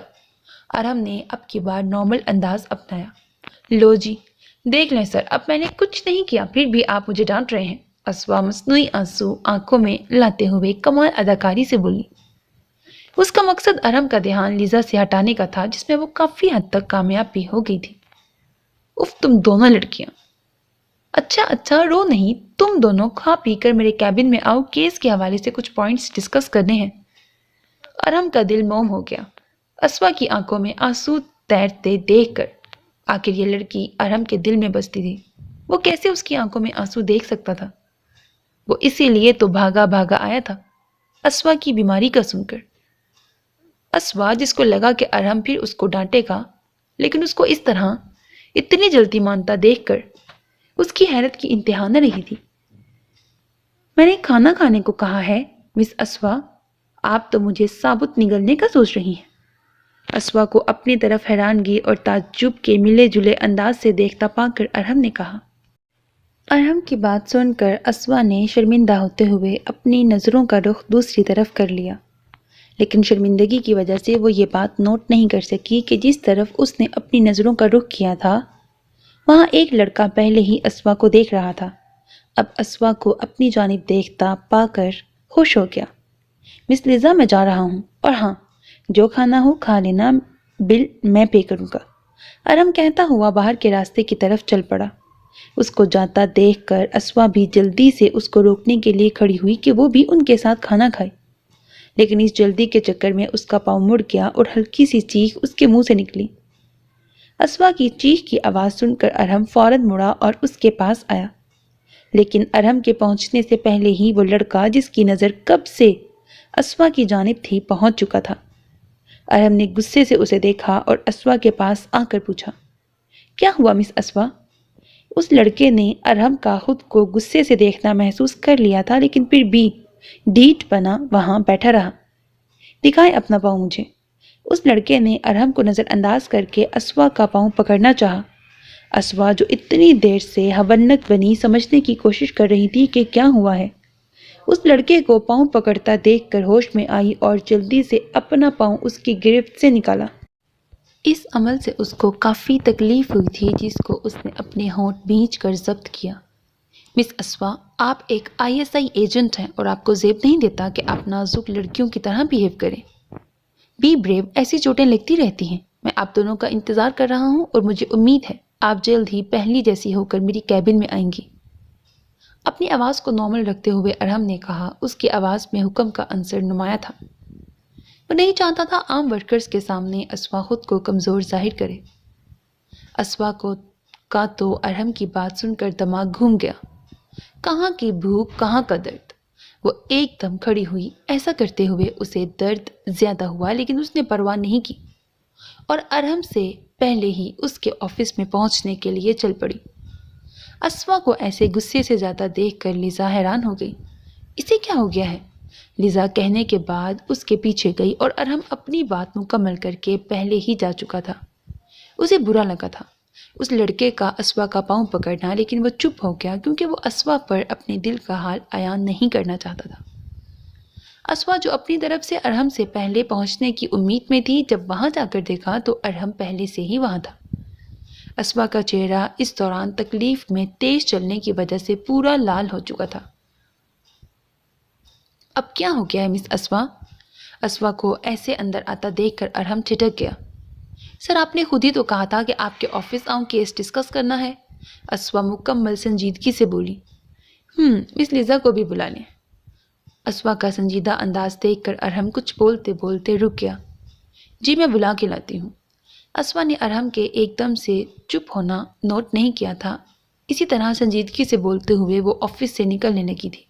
ارہم نے اب کی بار نارمل انداز اپنایا. لو جی دیکھ لیں سر، اب میں نے کچھ نہیں کیا پھر بھی آپ مجھے ڈانٹ رہے ہیں. اسوا مصنوعی آنسو آنکھوں میں لاتے ہوئے کمال اداکاری سے بولی. اس کا مقصد ارہم کا دھیان لیزا سے ہٹانے کا تھا، جس میں وہ کافی حد تک کامیاب بھی ہو گئی تھی. اف تم دونوں لڑکیاں. اچھا رو نہیں، تم دونوں کھا پی کر میرے کیبن میں آؤ، کیس کے حوالے سے کچھ پوائنٹس ڈسکس کرنے ہیں. ارہم کا دل موم ہو گیا اسوا کی آنکھوں میں آنسو تیرتے دیکھ کر. آخر یہ لڑکی ارہم کے دل میں بستی تھی، وہ کیسے اس کی آنکھوں میں آنسو دیکھ سکتا تھا؟ وہ اسی لیے تو بھاگا آیا تھا اسوا کی بیماری کا سن کر. اسوا، جس کو لگا کہ ارہم پھر اس کو ڈانٹے گا، لیکن اس کو اس طرح اتنی جلدی مانتا دیکھ کر اس کی حیرت کی انتہا نہ رہی تھی. میں نے کھانا کھانے کو کہا ہے مس اسوا، آپ تو مجھے ثابت نگلنے کا سوچ رہی ہیں. اسوا کو اپنی طرف حیرانگی اور تعجب کے ملے جلے انداز سے دیکھتا پا کر ارہم نے کہا. ارہم کی بات سن کر اسوا نے شرمندہ ہوتے ہوئے اپنی نظروں کا رخ دوسری طرف کر لیا، لیکن شرمندگی کی وجہ سے وہ یہ بات نوٹ نہیں کر سکی کہ جس طرف اس نے اپنی نظروں کا رخ کیا تھا وہاں ایک لڑکا پہلے ہی اسوا کو دیکھ رہا تھا. اب اسوا کو اپنی جانب دیکھتا پا کر خوش ہو گیا. مس لیزا، میں جا رہا ہوں، اور ہاں جو کھانا ہو کھا لینا، بل میں پے کروں گا. ارہم کہتا ہوا باہر کے راستے کی طرف چل پڑا. اس کو جاتا دیکھ کر اسوا بھی جلدی سے اس کو روکنے کے لیے کھڑی ہوئی کہ وہ بھی ان کے ساتھ کھانا کھائے، لیکن اس جلدی کے چکر میں اس کا پاؤں مڑ گیا اور ہلکی سی چیخ اس کے منہ سے نکلی. اسوا کی چیخ کی آواز سن کر ارہم فوراً مڑا اور اس کے پاس آیا، لیکن ارہم کے پہنچنے سے پہلے ہی وہ لڑکا جس کی نظر کب سے اسوا کی جانب تھی پہنچ چکا تھا۔ ارہم نے غصے سے اسے دیکھا اور اسوا کے پاس آ کر پوچھا، کیا ہوا مس اسوا؟ اس لڑکے نے ارہم کا خود کو غصے سے دیکھنا محسوس کر لیا تھا، لیکن پھر بھی ڈھیٹ بنا وہاں بیٹھا رہا۔ دکھائے اپنا پاؤں مجھے۔ اس لڑکے نے ارہم کو نظر انداز کر کے اسوا کا پاؤں پکڑنا چاہا۔ اسوا جو اتنی دیر سے ہونک بنی سمجھنے کی کوشش کر رہی تھی کہ کیا ہوا ہے، اس لڑکے کو پاؤں پکڑتا دیکھ کر ہوش میں آئی اور جلدی سے اپنا پاؤں اس کی گرفت سے نکالا۔ اس عمل سے اس کو کافی تکلیف ہوئی تھی، جس کو اس نے اپنے ہونٹ بھینچ کر ضبط کیا۔ مس اسوا، آپ ایک ISI ایجنٹ ہیں اور آپ کو زیب نہیں دیتا کہ آپ نازک لڑکیوں کی طرح بیہیو کریں۔ بی بریو، ایسی چوٹیں لگتی رہتی ہیں۔ میں آپ دونوں کا انتظار کر رہا ہوں اور مجھے امید ہے آپ جلد ہی پہلی جیسی ہو کر میری کیبن میں آئیں گی۔ اپنی آواز کو نارمل رکھتے ہوئے ارہم نے کہا۔ اس کی آواز میں حکم کا عنصر نمایاں تھا۔ وہ نہیں چاہتا تھا عام ورکرز کے سامنے اسوا خود کو کمزور ظاہر کرے۔ اسوا کا تو ارہم کی بات سن کر دماغ گھوم گیا۔ کہاں کی بھوک، کہاں کا درد۔ وہ ایک دم کھڑی ہوئی۔ ایسا کرتے ہوئے اسے درد زیادہ ہوا، لیکن اس نے پرواہ نہیں کی اور ارہم سے پہلے ہی اس کے آفس میں پہنچنے کے لیے چل پڑی۔ اسوا کو ایسے غصے سے زیادہ دیکھ کر لیزا حیران ہو گئی۔ اسے کیا ہو گیا ہے؟ لیزا کہنے کے بعد اس کے پیچھے گئی اور ارہم اپنی بات مکمل کر کے پہلے ہی جا چکا تھا۔ اسے برا لگا تھا اس لڑکے کا اسوا کا پاؤں پکڑنا، لیکن وہ چپ ہو گیا کیونکہ وہ اسوا پر اپنے دل کا حال عیان نہیں کرنا چاہتا تھا۔ اسوا جو اپنی طرف سے ارہم سے پہلے پہنچنے کی امید میں تھی، جب وہاں جا کر دیکھا تو ارہم پہلے سے ہی وہاں تھا۔ اسوا کا چہرہ اس دوران تکلیف میں تیز چلنے کی وجہ سے پورا لال ہو چکا تھا۔ اب کیا ہو گیا ہے مس اسوا؟ اسوا کو ایسے اندر آتا دیکھ کر ارہم ٹھٹک گیا۔ سر، آپ نے خود ہی تو کہا تھا کہ آپ کے آفس آؤں کیس ڈسکس کرنا ہے۔ اسوا مکمل سنجیدگی سے بولی۔ مس لیزا کو بھی بلا لیں۔ اسوا کا سنجیدہ انداز دیکھ کر ارہم کچھ بولتے بولتے رک گیا۔ جی میں بلا کے لاتی ہوں۔ اسوا نے ارہم کے ایک دم سے چپ ہونا نوٹ نہیں کیا تھا۔ اسی طرح سنجیدگی سے بولتے ہوئے وہ آفس سے نکلنے لگی تھی،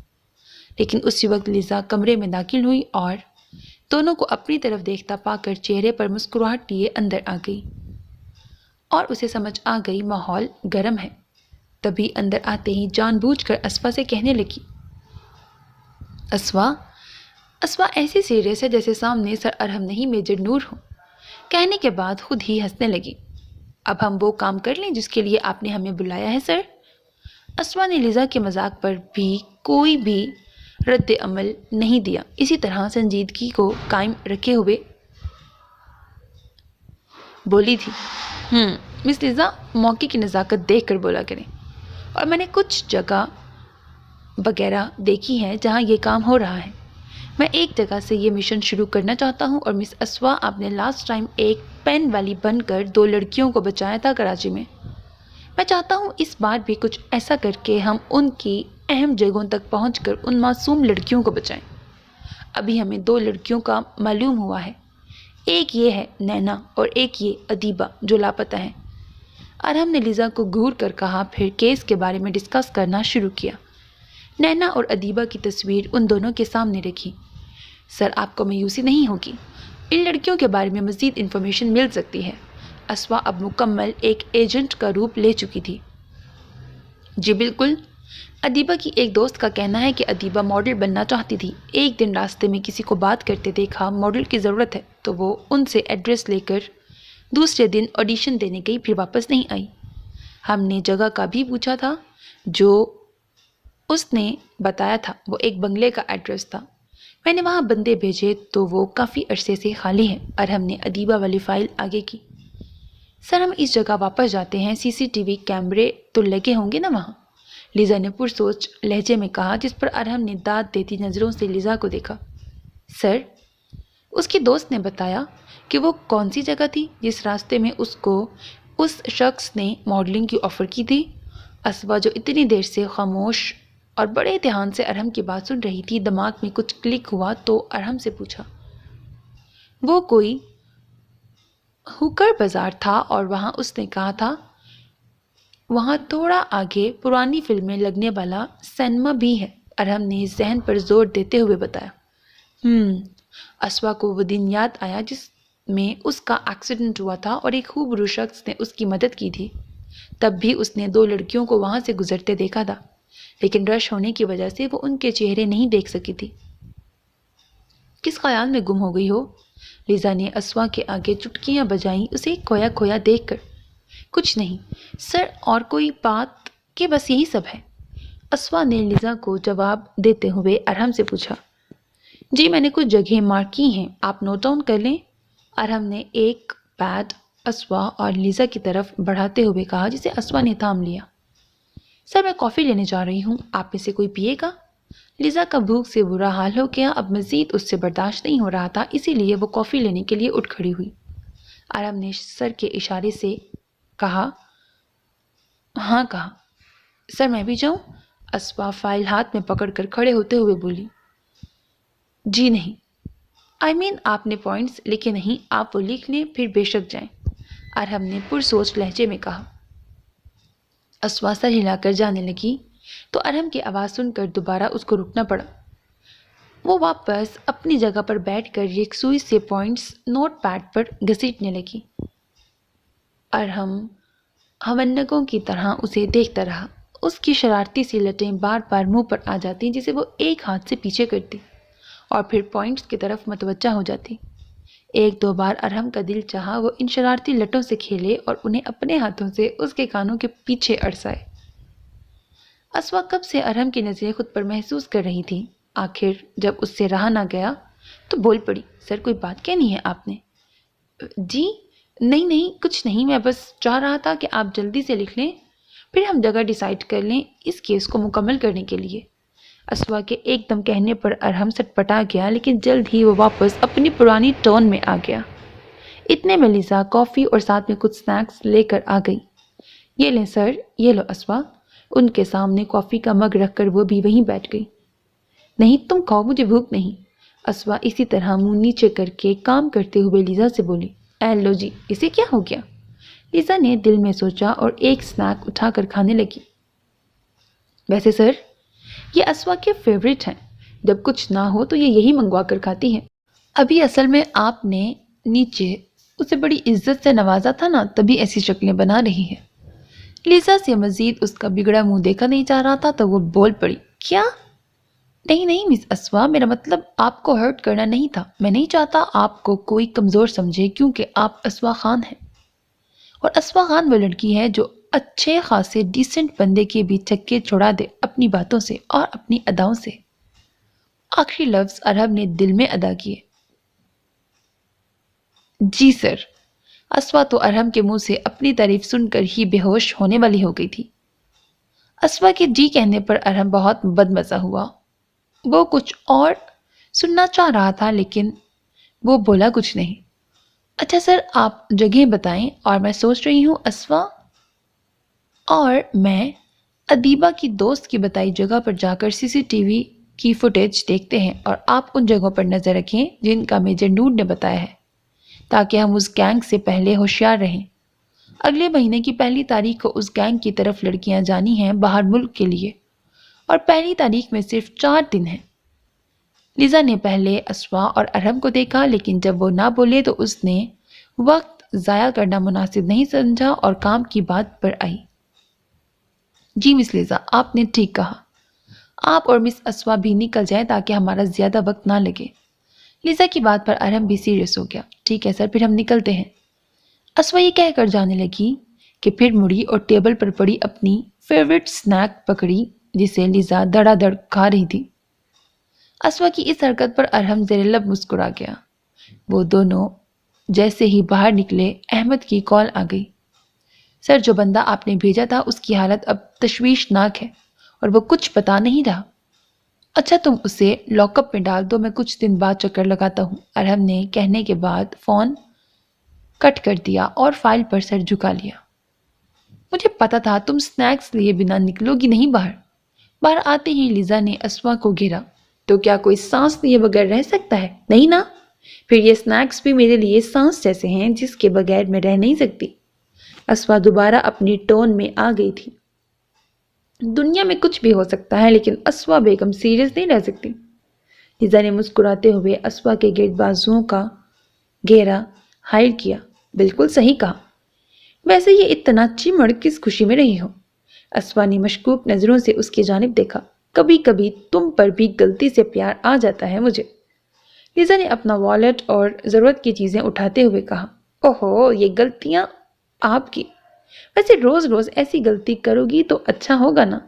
لیکن اسی وقت لیزا کمرے میں داخل ہوئی اور دونوں کو اپنی طرف دیکھتا پا کر چہرے پر مسکراہٹ لیے اندر آ گئی اور اسے سمجھ آ گئی ماحول گرم ہے۔ تبھی اندر آتے ہی جان بوجھ کر اسوا سے کہنے لگی، اسوا ایسی سیریس ہے جیسے سامنے سر ارہم نہیں میجر نور ہو۔ کہنے کے بعد خود ہی ہنسنے لگی۔ اب ہم وہ کام کر لیں جس کے لیے آپ نے ہمیں بلایا ہے سر؟ اسوا نے لیزا کے مذاق پر بھی کوئی بھی رد عمل نہیں دیا، اسی طرح سنجیدگی کو قائم رکھے ہوئے بولی تھی، مس لیزا، موقع کی نزاکت دیکھ کر بولا کریں، اور میں نے کچھ جگہ وغیرہ دیکھی ہے جہاں یہ کام ہو رہا ہے۔ میں ایک جگہ سے یہ مشن شروع کرنا چاہتا ہوں، اور مس اسوا، آپ نے لاسٹ ٹائم ایک پین والی بن کر 2 لڑکیوں کو بچایا تھا کراچی میں۔ میں چاہتا ہوں اس بار بھی کچھ ایسا کر کے ہم ان کی اہم جگہوں تک پہنچ کر ان معصوم لڑکیوں کو بچائیں۔ ابھی ہمیں 2 لڑکیوں کا معلوم ہوا ہے، ایک یہ ہے نینا اور ایک یہ ادیبہ جو لاپتہ ہیں۔ ارہم نے لیزا کو گھور کر کہا، پھر کیس کے بارے میں ڈسکس کرنا شروع کیا۔ نینا اور ادیبہ کی تصویر ان دونوں کے سامنے رکھی۔ سر، آپ کو مایوسی نہیں ہوگی، ان لڑکیوں کے بارے میں مزید انفارمیشن مل سکتی ہے۔ اسوا اب مکمل ایک ایجنٹ کا روپ لے چکی تھی۔ جی بالکل۔ ادیبہ کی ایک دوست کا کہنا ہے کہ ادیبہ ماڈل بننا چاہتی تھی۔ ایک دن راستے میں کسی کو بات کرتے دیکھا، ماڈل کی ضرورت ہے، تو وہ ان سے ایڈریس لے کر دوسرے دن آڈیشن دینے گئی، پھر واپس نہیں آئی۔ ہم نے جگہ کا بھی پوچھا تھا، جو اس نے بتایا تھا وہ ایک بنگلے کا ایڈریس تھا۔ میں نے وہاں بندے بھیجے تو وہ کافی عرصے سے خالی ہے۔ ارہم نے ادیبہ والی فائل آگے کی۔ سر، ہم اس جگہ واپس جاتے ہیں، CCTV کیمرے تو لگے ہوں گے نا وہاں؟ لیزا نے پرسوچ لہجے میں کہا، جس پر ارہم نے داد دیتی نظروں سے لیزا کو دیکھا۔ سر، اس کی دوست نے بتایا کہ وہ کون سی جگہ تھی جس راستے میں اس کو اس شخص نے ماڈلنگ کی آفر کی تھی؟ اسوا جو اتنی دیر سے خاموش اور بڑے دھیان سے ارہم کی بات سن رہی تھی، دماغ میں کچھ کلک ہوا تو ارہم سے پوچھا، وہ کوئی ہوکر بازار تھا اور وہاں اس نے کہا تھا وہاں تھوڑا آگے پرانی فلمیں لگنے والا سینما بھی ہے، ارہم نے ذہن پر زور دیتے ہوئے بتایا۔ اسوا کو وہ دن یاد آیا جس میں اس کا ایکسیڈنٹ ہوا تھا اور ایک خوبرو شخص نے اس کی مدد کی تھی۔ تب بھی اس نے 2 لڑکیوں کو وہاں سے گزرتے دیکھا تھا، لیکن رش ہونے کی وجہ سے وہ ان کے چہرے نہیں دیکھ سکی تھی۔ کس خیال میں گم ہو گئی ہو؟ لیزا نے اسوا کے آگے چٹکیاں بجائیں، اسے کھویا کھویا دیکھ کر۔ کچھ نہیں سر، اور کوئی بات کہ بس یہی سب ہے؟ اسوا نے لیزا کو جواب دیتے ہوئے ارہم سے پوچھا۔ جی میں نے کچھ جگہیں مارک کی ہیں، آپ نوٹ ڈاؤن کر لیں۔ ارہم نے ایک پیڈ اسوا اور لیزا کی طرف بڑھاتے ہوئے کہا، جسے اسوا نے تھام لیا۔ سر میں کافی لینے جا رہی ہوں، آپ میں سے کوئی پیے گا؟ لیزا کا بھوک سے برا حال ہو گیا، اب مزید اس سے برداشت نہیں ہو رہا تھا، اسی لیے وہ کافی لینے کے لیے اٹھ کھڑی ہوئی۔ ارہم نے سر کے اشارے سے کہا، ہاں کہا۔ سر میں بھی جاؤں؟ اسوا فائل ہاتھ میں پکڑ کر کھڑے ہوتے ہوئے بولی۔ جی نہیں، آپ نے پوائنٹس لکھے نہیں، آپ وہ لکھ لیں پھر بے شک جائیں، ارہم نے پرسوچ لہجے میں کہا۔ اسوا سر ہلا کر جانے لگی تو ارہم کی آواز سن کر دوبارہ اس کو رکنا پڑا۔ وہ واپس اپنی جگہ پر بیٹھ کر یکسوئی سے پوائنٹس نوٹ پیڈ پر گھسیٹنے لگی۔ ارہم ہونگوں کی طرح اسے دیکھتا رہا۔ اس کی شرارتی سی لٹیں بار بار منہ پر آ جاتی جسے وہ ایک ہاتھ سے پیچھے کرتی اور پھر پوائنٹس کی طرف متوجہ ہو جاتی۔ 1-2 بار ارہم کا دل چاہا وہ ان شرارتی لٹوں سے کھیلے اور انہیں اپنے ہاتھوں سے اس کے کانوں کے پیچھے اڑسائے۔ اسوا کب سے ارہم کی نظریں خود پر محسوس کر رہی تھی۔ آخر جب اس سے رہا نہ گیا تو بول پڑی، سر کوئی بات کہنی ہے آپ نے؟ جی نہیں کچھ نہیں، میں بس چاہ رہا تھا کہ آپ جلدی سے لکھ لیں پھر ہم جگہ ڈیسائیڈ کر لیں اس کیس کو مکمل کرنے کے لیے۔ اسوا کے ایک دم کہنے پر ارہم سٹپٹا گیا، لیکن جلد ہی وہ واپس اپنی پرانی ٹون میں آ گیا۔ اتنے میں لیزا کافی اور ساتھ میں کچھ سنیکس لے کر آ گئی۔ یہ لیں سر، یہ لو اسوا۔ ان کے سامنے کافی کا مگ رکھ کر وہ بھی وہیں بیٹھ گئی۔ نہیں تم کھاؤ، مجھے بھوک نہیں، اسوا اسی طرح منہ نیچے کر کے کام کرتے ہوئے لیزا سے بولی۔ اے لو جی، اسے کیا ہو گیا؟ لیزا نے دل میں سوچا اور ایک سنیک اٹھا کر کھانے لگی۔ ویسے سر یہ اسوا کے فیوریٹ ہیں، جب کچھ نہ ہو تو یہ یہی منگوا کر کھاتی ہیں۔ ابھی اصل میں آپ نے نیچے اسے بڑی عزت سے نوازا تھا نا، تبھی ایسی شکلیں بنا رہی ہے۔ لیزا سے مزید اس کا بگڑا منہ دیکھا نہیں جا رہا تھا تو وہ بول پڑی، کیا؟ نہیں مس اسوا، میرا مطلب آپ کو ہرٹ کرنا نہیں تھا، میں نہیں چاہتا آپ کو کوئی کمزور سمجھے کیونکہ آپ اسوا خان ہیں، اور اسوا خان وہ لڑکی ہے جو اچھے خاصے ڈیسنٹ بندے کے بھی چکے چھڑا دے اپنی باتوں سے اور اپنی اداؤں سے۔ آخری لفظ ارہم نے دل میں ادا کیے۔ جی سر۔ اسوا تو ارہم کے منہ سے اپنی تعریف سن کر ہی بے ہوش ہونے والی ہو گئی تھی۔ اسوا کے جی کہنے پر ارہم بہت بدمزہ ہوا۔ وہ کچھ اور سننا چاہ رہا تھا لیکن وہ بولا کچھ نہیں۔ اچھا سر آپ جگہ بتائیں، اور میں سوچ رہی ہوں اسوا اور میں ادیبہ کی دوست کی بتائی جگہ پر جا کر CCTV کی فوٹیج دیکھتے ہیں، اور آپ ان جگہوں پر نظر رکھیں جن کا میجر نور نے بتایا ہے، تاکہ ہم اس گینگ سے پہلے ہوشیار رہیں۔ اگلے مہینے کی 1 تاریخ کو اس گینگ کی طرف لڑکیاں جانی ہیں باہر ملک کے لیے، اور 1 تاریخ میں صرف 4 دن ہیں۔ لیزا نے پہلے اسوا اور ارہم کو دیکھا، لیکن جب وہ نہ بولے تو اس نے وقت ضائع کرنا مناسب نہیں سمجھا اور کام کی بات پر آئی۔ جی مس لیزا، آپ نے ٹھیک کہا، آپ اور مس اسوا بھی نکل جائیں تاکہ ہمارا زیادہ وقت نہ لگے۔ لیزا کی بات پر ارہم بھی سیریس ہو گیا۔ ٹھیک ہے سر، پھر ہم نکلتے ہیں۔ اسوا یہ کہہ کر جانے لگی کہ پھر مڑی اور ٹیبل پر پڑی اپنی فیوریٹ سنیک پکڑی جسے لیزا دڑا دڑ کھا رہی تھی۔ اسوا کی اس حرکت پر ارہم زیر لب مسکرا گیا۔ وہ دونوں جیسے ہی باہر نکلے احمد کی کال آ گئی۔ سر جو بندہ آپ نے بھیجا تھا اس کی حالت اب تشویشناک ہے اور وہ کچھ بتا نہیں رہا۔ اچھا تم اسے لاک اپ میں ڈال دو، میں کچھ دن بعد چکر لگاتا ہوں، ارہم نے کہنے کے بعد فون کٹ کر دیا اور فائل پر سر جھکا لیا۔ مجھے پتا تھا تم سنیکس لیے بنا نکلو گی نہیں باہر۔ باہر آتے ہی لیزا نے اسوا کو گھیرا۔ تو کیا کوئی سانس لیے بغیر رہ سکتا ہے؟ نہیں نا؟ پھر یہ سنیکس بھی میرے لیے سانس جیسے ہیں جس کے بغیر میں رہ نہیں سکتی۔ اسوا دوبارہ اپنی ٹون میں آ گئی تھی۔ دنیا میں کچھ بھی ہو سکتا ہے لیکن اسوا بیگم سیریس نہیں رہ سکتی۔ لیزا نے مسکراتے ہوئے اسوا کے گرد بازوؤں کا گھیرا حائل کیا۔ بالکل صحیح کہا۔ ویسے یہ اتنا چمڑ کس خوشی میں رہی ہو؟ اسوا نے مشکوک نظروں سے اس کی جانب دیکھا۔ کبھی کبھی تم پر بھی غلطی سے پیار آ جاتا ہے مجھے۔ لیزا نے اپنا والیٹ اور ضرورت کی چیزیں اٹھاتے ہوئے کہا۔ اوہو، یہ غلطیاں آپ کی۔ ویسے روز روز ایسی غلطی کرو گی تو اچھا ہوگا نا؟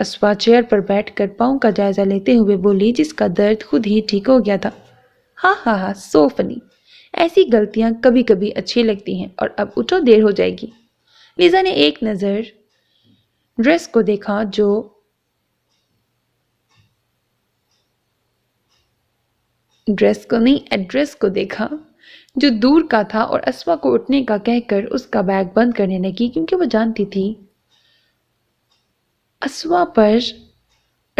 اسوا چیئر پر بیٹھ کر پاؤں کا جائزہ لیتے ہوئے بولی جس کا درد خود ہی ٹھیک ہو گیا تھا۔ ہاں ہاں ہاں، سو فنی۔ ایسی غلطیاں کبھی کبھی اچھی لگتی ہیں۔ اور اب اٹھو، دیر ہو جائے گی۔ لیزا نے ایک نظر ڈریس کو دیکھا ایڈریس کو دیکھا جو دور کا تھا اور اسوا کو اٹھنے کا کہہ کر اس کا بیگ بند کرنے لگی کیونکہ وہ جانتی تھی اسوا پر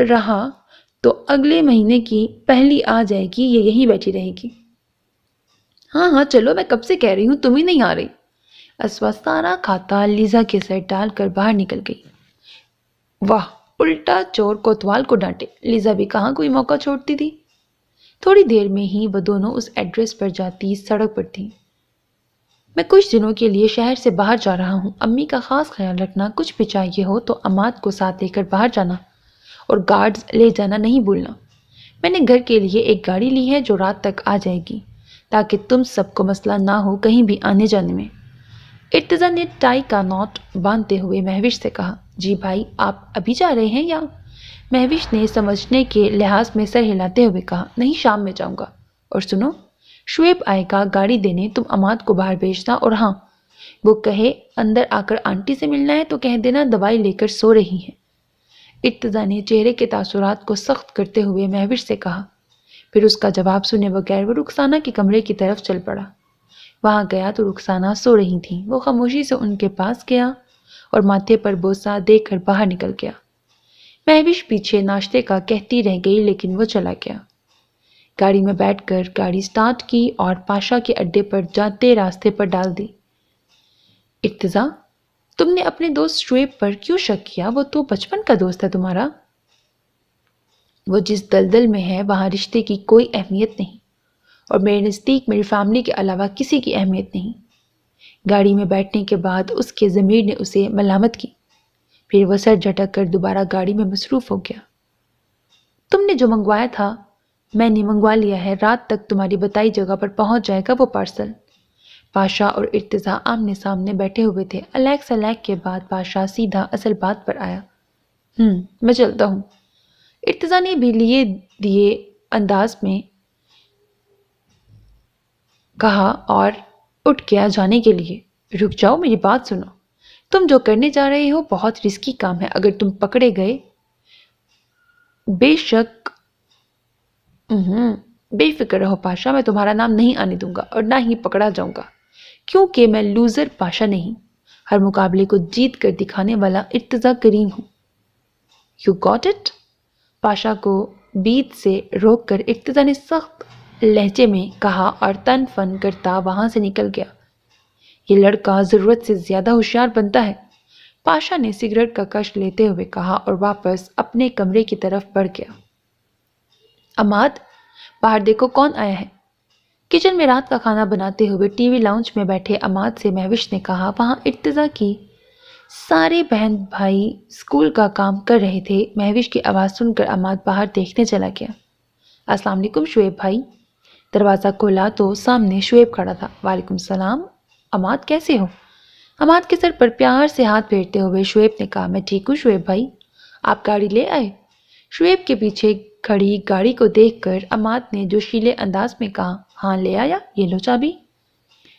رہا تو اگلے مہینے کی پہلی آ جائے گی، یہ یہیں بیٹھی رہے گی۔ ہاں ہاں چلو، میں کب سے کہہ رہی ہوں، تم ہی نہیں آ رہی۔ اسوا سارا کھاتا لیزا کے سر ڈال کر باہر نکل گئی۔ واہ، الٹا چور کوتوال کو ڈانٹے۔ لیزا بھی کہاں کوئی موقع چھوڑتی تھی۔ تھوڑی دیر میں ہی وہ دونوں اس ایڈریس پر جاتی سڑک پر تھیں۔ میں کچھ دنوں کے لیے شہر سے باہر جا رہا ہوں، امی کا خاص خیال رکھنا، کچھ بھی چاہیے ہو تو عماد کو ساتھ لے کر باہر جانا اور گارڈز لے جانا نہیں بھولنا۔ میں نے گھر کے لیے ایک گاڑی لی ہے جو رات تک آ جائے گی تاکہ تم سب کو مسئلہ نہ ہو کہیں بھی آنے جانے میں۔ ارتضیٰ نے ٹائی کا ناٹ باندھتے ہوئے مہوش سے کہا۔ جی بھائی، آپ ابھی جا رہے ہیں یا؟ مہوش نے سمجھنے کے لحاظ میں سر ہلاتے ہوئے کہا، نہیں، شام میں جاؤں گا۔ اور سنو، شعیب آئے گا گاڑی دینے، تم عماد کو باہر بھیجنا، اور ہاں، وہ کہے اندر آ کر آنٹی سے ملنا ہے تو کہہ دینا دوائی لے کر سو رہی ہیں۔ ارتضیٰ نے چہرے کے تاثرات کو سخت کرتے ہوئے مہوش سے کہا۔ پھر اس کا جواب سنے بغیر وہ رخسانہ کے کمرے کی طرف چل پڑا۔ وہاں گیا تو رخسانہ سو رہی تھیں۔ وہ خاموشی سے ان کے پاس گیا اور ماتھے پر بوسہ دے کر باہر نکل گیا۔ مہوش پیچھے ناشتے کا کہتی رہ گئی لیکن وہ چلا گیا۔ گاڑی میں بیٹھ کر گاڑی سٹارٹ کی اور پاشا کے اڈے پر جاتے راستے پر ڈال دی۔ ارتضیٰ، تم نے اپنے دوست شعیب پر کیوں شک کیا؟ وہ تو بچپن کا دوست ہے تمہارا۔ وہ جس دلدل میں ہے وہاں رشتے کی کوئی اہمیت نہیں، اور میرے نزدیک میری فیملی کے علاوہ کسی کی اہمیت نہیں۔ گاڑی میں بیٹھنے کے بعد اس کے ضمیر نے اسے ملامت کی۔ پھر وہ سر جھٹک کر دوبارہ گاڑی میں مصروف ہو گیا۔ تم نے جو منگوایا تھا میں نے منگوا لیا ہے، رات تک تمہاری بتائی جگہ پر پہنچ جائے گا وہ پارسل۔ پاشا اور ارتضیٰ آمنے سامنے بیٹھے ہوئے تھے۔ الیک سلیک کے بعد پاشا سیدھا اصل بات پر آیا۔ میں چلتا ہوں۔ ارتضیٰ نے بھی لیے دیے انداز میں کہا اور اٹھ گیا جانے کے لیے۔ رک جاؤ، میری بات سنو۔ تم جو کرنے جا رہے ہو بہت رسکی کام ہے۔ اگر تم پکڑے گئے، بے شک بے فکر رہو پاشا، میں تمہارا نام نہیں آنے دوں گا اور نہ ہی پکڑا جاؤں گا، کیونکہ میں لوزر پاشا نہیں، ہر مقابلے کو جیت کر دکھانے والا ارتضیٰ کریم ہوں۔ You got it? پاشا کو بیت سے روک کر ارتضیٰ نے سخت لہجے میں کہا اور تن فن کرتا وہاں سے نکل گیا۔ یہ لڑکا ضرورت سے زیادہ ہوشیار بنتا ہے، پاشا نے سگریٹ کا کش لیتے ہوئے کہا اور واپس اپنے کمرے کی طرف بڑھ گیا۔ عماد، باہر دیکھو کون آیا ہے۔ کچن میں رات کا کھانا بناتے ہوئے ٹی وی لاؤنج میں بیٹھے عماد سے مہوش نے کہا۔ وہاں ارتضیٰ کی سارے بہن بھائی اسکول کا کام کر رہے تھے۔ مہوش کی آواز سن کر عماد باہر دیکھنے چلا گیا۔ السلام علیکم شعیب بھائی۔ دروازہ کھولا تو سامنے شعیب کھڑا تھا۔ وعلیکم السلام عماد، کیسے ہو؟ عماد کے سر پر پیار سے ہاتھ پھیرتے ہوئے شعیب نے کہا، میں ٹھیک ہوں شعیب بھائی، آپ گاڑی لے آئے؟ شعیب کے پیچھے کھڑی گاڑی کو دیکھ کر عماد نے جوشیلے انداز میں کہا، ہاں لے آیا، یہ لو چابی۔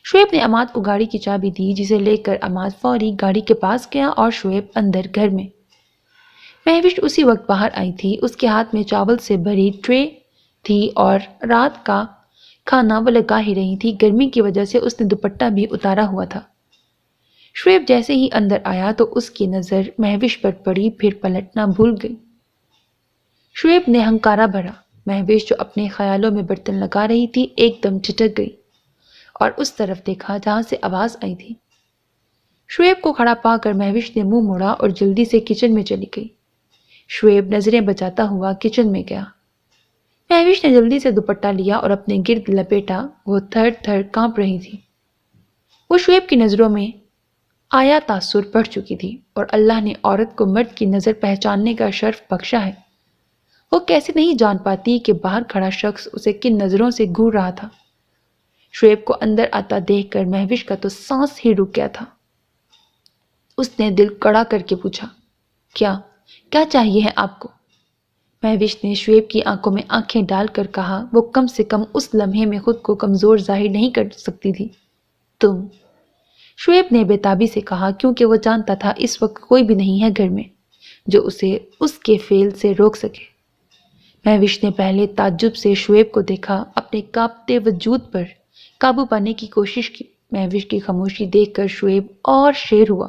شعیب نے عماد کو گاڑی کی چابی دی، جسے لے کر عماد فوری گاڑی کے پاس گیا اور شعیب اندر گھر میں۔ مہوش اسی وقت باہر آئی تھی۔ اس کے ہاتھ میں چاول سے بھری ٹرے تھی اور رات کا کھانا وہ لگا ہی رہی تھی۔ گرمی کی وجہ سے اس نے دوپٹہ بھی اتارا ہوا تھا۔ شعیب جیسے ہی اندر آیا تو اس کی نظر مہوش پر پڑی، پھر پلٹنا بھول گئی۔ شعیب نے ہنکارا بھرا، مہوش جو اپنے خیالوں میں برتن لگا رہی تھی ایک دم ٹھٹک گئی اور اس طرف دیکھا جہاں سے آواز آئی تھی۔ شعیب کو کھڑا پا کر مہوش نے منہ موڑا اور جلدی سے کچن میں چلی گئی۔ شعیب نظریں بچاتا ہوا کچن میں گیا۔ مہوش نے جلدی سے دوپٹہ لیا اور اپنے گرد لپیٹا، وہ تھر تھر کانپ رہی تھی۔ وہ شعیب کی نظروں میں آیا تاثر پڑ چکی تھی اور اللہ نے عورت کو مرد کی نظر پہچاننے کا شرف بخشا ہے۔ وہ کیسے نہیں جان پاتی کہ باہر کھڑا شخص اسے کن نظروں سے گھور رہا تھا۔ شعیب کو اندر آتا دیکھ کر مہوش کا تو سانس ہی رک گیا تھا۔ اس نے دل کڑا کر کے پوچھا، کیا چاہیے ہے آپ کو؟ مہوش نے شعیب کی آنکھوں میں آنکھیں ڈال کر کہا، وہ کم سے کم اس لمحے میں خود کو کمزور ظاہر نہیں کر سکتی تھی۔ تم؟ شعیب نے بےتابی سے کہا، کیونکہ وہ جانتا تھا اس وقت کوئی بھی نہیں ہے گھر میں جو اسے اس کے فعل سے روک سکے۔ مہوش نے پہلے تعجب سے شعیب کو دیکھا، اپنے کانپتے وجود پر قابو پانے کی کوشش کی۔ مہوش کی خاموشی دیکھ کر شعیب اور شیر ہوا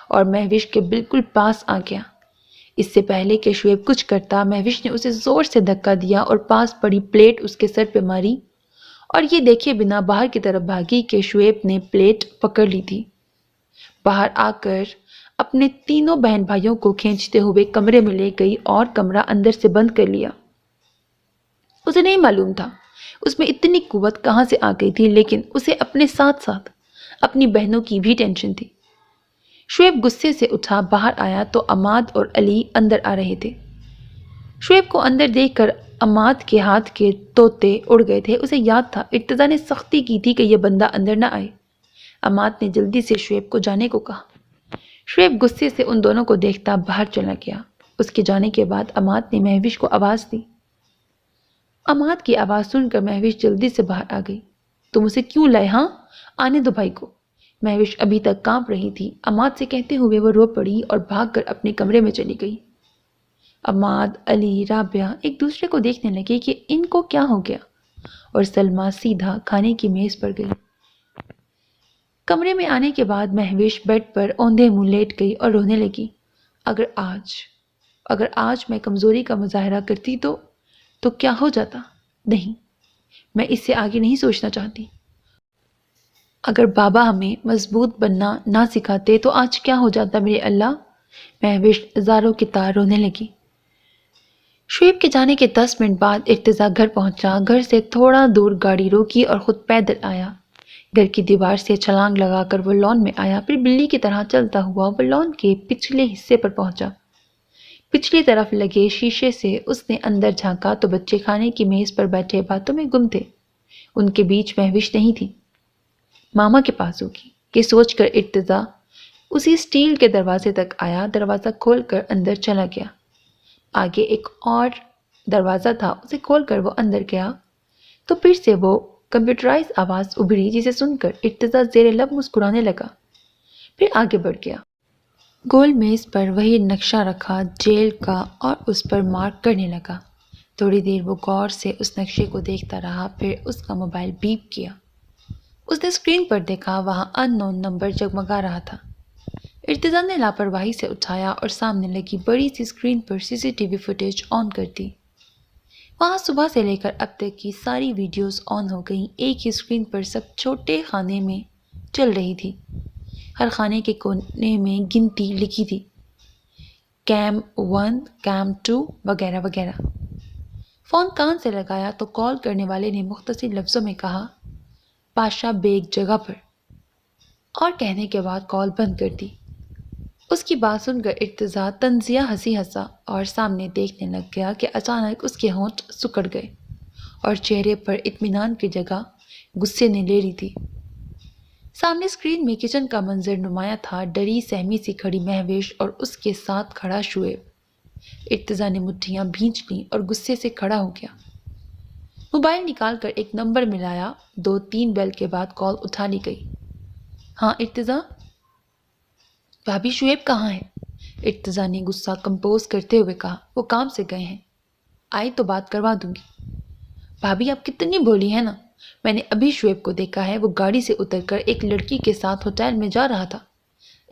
اور مہوش کے بالکل پاس آ گیا۔ اس سے پہلے کہ شعیب کچھ کرتا، مہوش نے اسے زور سے دھکا دیا اور پاس پڑی پلیٹ اس کے سر پہ ماری اور یہ دیکھے بنا باہر کی طرف بھاگی کہ شعیب نے پلیٹ پکڑ لی تھی۔ باہر آ کر اپنے تینوں بہن بھائیوں کو کھینچتے ہوئے کمرے میں لے گئی اور کمرہ اندر سے بند کر لیا۔ اسے نہیں معلوم تھا اس میں اتنی قوت کہاں سے آ گئی تھی، لیکن اسے اپنے ساتھ ساتھ اپنی بہنوں کی بھی ٹینشن تھی۔ شعیب غصے سے اٹھا باہر آیا تو عماد اور علی اندر آ رہے تھے۔ شعیب کو اندر دیکھ کر عماد کے ہاتھ کے طوطے اڑ گئے تھے۔ اسے یاد تھا ارتضیٰ نے سختی کی تھی کہ یہ بندہ اندر نہ آئے۔ عماد نے جلدی سے شعیب کو جانے کو کہا۔ شعیب غصے سے ان دونوں کو دیکھتا باہر چلا گیا۔ اس کے جانے کے بعد عماد نے مہوش کو آواز دی۔ عماد کی آواز سن کر مہوش جلدی سے باہر آ گئی۔ تم اسے کیوں لائے؟ ہاں، آنے دو بھائی کو۔ مہوش ابھی تک کانپ رہی تھی۔ عماد سے کہتے ہوئے وہ رو پڑی اور بھاگ کر اپنے کمرے میں چلی گئی۔ عماد، علی، رابعہ ایک دوسرے کو دیکھنے لگے کہ ان کو کیا ہو گیا اور سلمیٰ سیدھا کھانے کی میز پر گئی۔ کمرے میں آنے کے بعد مہوش بیڈ پر اوندھے منہ لیٹ گئی اور رونے لگی۔ اگر آج میں کمزوری کا مظاہرہ کرتی تو کیا ہو جاتا؟ نہیں، میں اس سے آگے نہیں سوچنا چاہتی۔ اگر بابا ہمیں مضبوط بننا نہ سکھاتے تو آج کیا ہو جاتا میرے اللہ؟ مہوش زاروں کی طرح رونے لگی۔ شعیب کے جانے کے 10 منٹ بعد ارتضیٰ گھر پہنچا۔ گھر سے تھوڑا دور گاڑی روکی اور خود پیدل آیا۔ گھر کی دیوار سے چھلانگ لگا کر وہ لان میں آیا، پھر بلی کی طرح چلتا ہوا وہ لان کے پچھلے حصے پر پہنچا۔ پچھلی طرف لگے شیشے سے اس نے اندر جھانکا تو بچے کھانے کی میز پر بیٹھے باتوں میں گم تھے۔ ان کے بیچ مہوش نہیں تھی۔ ماما کے پاس ہوگی، یہ سوچ کر ارتضیٰ اسی اسٹیل کے دروازے تک آیا۔ دروازہ کھول کر اندر چلا گیا۔ آگے ایک اور دروازہ تھا، اسے کھول کر وہ اندر گیا تو پھر سے وہ کمپیوٹرائز آواز ابھری، جسے سن کر ارتضیٰ زیر لب مسکرانے لگا، پھر آگے بڑھ گیا۔ گول میز پر وہی نقشہ رکھا جیل کا اور اس پر مارک کرنے لگا۔ تھوڑی دیر وہ غور سے اس نقشے کو دیکھتا رہا، پھر اس کا موبائل بیپ کیا۔ اس نے اسکرین پر دیکھا، وہاں ان نون نمبر جگمگا رہا تھا۔ ارتضیٰ نے لاپرواہی سے اٹھایا اور سامنے لگی بڑی سی اسکرین پر CCTV فوٹیج آن کر دی۔ وہاں صبح سے لے کر اب تک کی ساری ویڈیوز آن ہو گئیں۔ ایک ہی اسکرین پر سب چھوٹے خانے میں چل رہی تھی۔ ہر خانے کے کونے میں گنتی لکھی تھی، کیم 1، کیم 2 وغیرہ وغیرہ۔ فون کان سے لگایا تو کال کرنے والے نے مختصر لفظوں میں کہا، پاشا بیگ جگہ پر، اور کہنے کے بعد کال بند کر دی۔ اس کی بات سن کر ارتضیٰ طنزیہ ہنسی ہنسا اور سامنے دیکھنے لگ گیا کہ اچانک اس کے ہونٹ سکڑ گئے اور چہرے پر اطمینان کی جگہ غصے نے لے لی تھی۔ سامنے اسکرین میں کچن کا منظر نمایاں تھا، ڈری سہمی سی کھڑی مہوش اور اس کے ساتھ کھڑا شعیب۔ ارتضیٰ نے مٹھیاں بھینچ لیں اور غصے سے کھڑا ہو گیا۔ موبائل نکال کر ایک نمبر ملایا، 2-3 بیل کے بعد کال اٹھا لی گئی۔ ہاں ارتضیٰ؟ بھابھی شعیب کہاں ہے؟ ارتضیٰ نے غصہ کمپوز کرتے ہوئے کہا، وہ کام سے گئے ہیں، آئی تو بات کروا دوں گی۔ بھابھی آپ کتنی بولی ہیں نا، میں نے ابھی شعیب کو دیکھا ہے، وہ گاڑی سے اتر کر ایک لڑکی کے ساتھ ہوٹل میں جا رہا تھا۔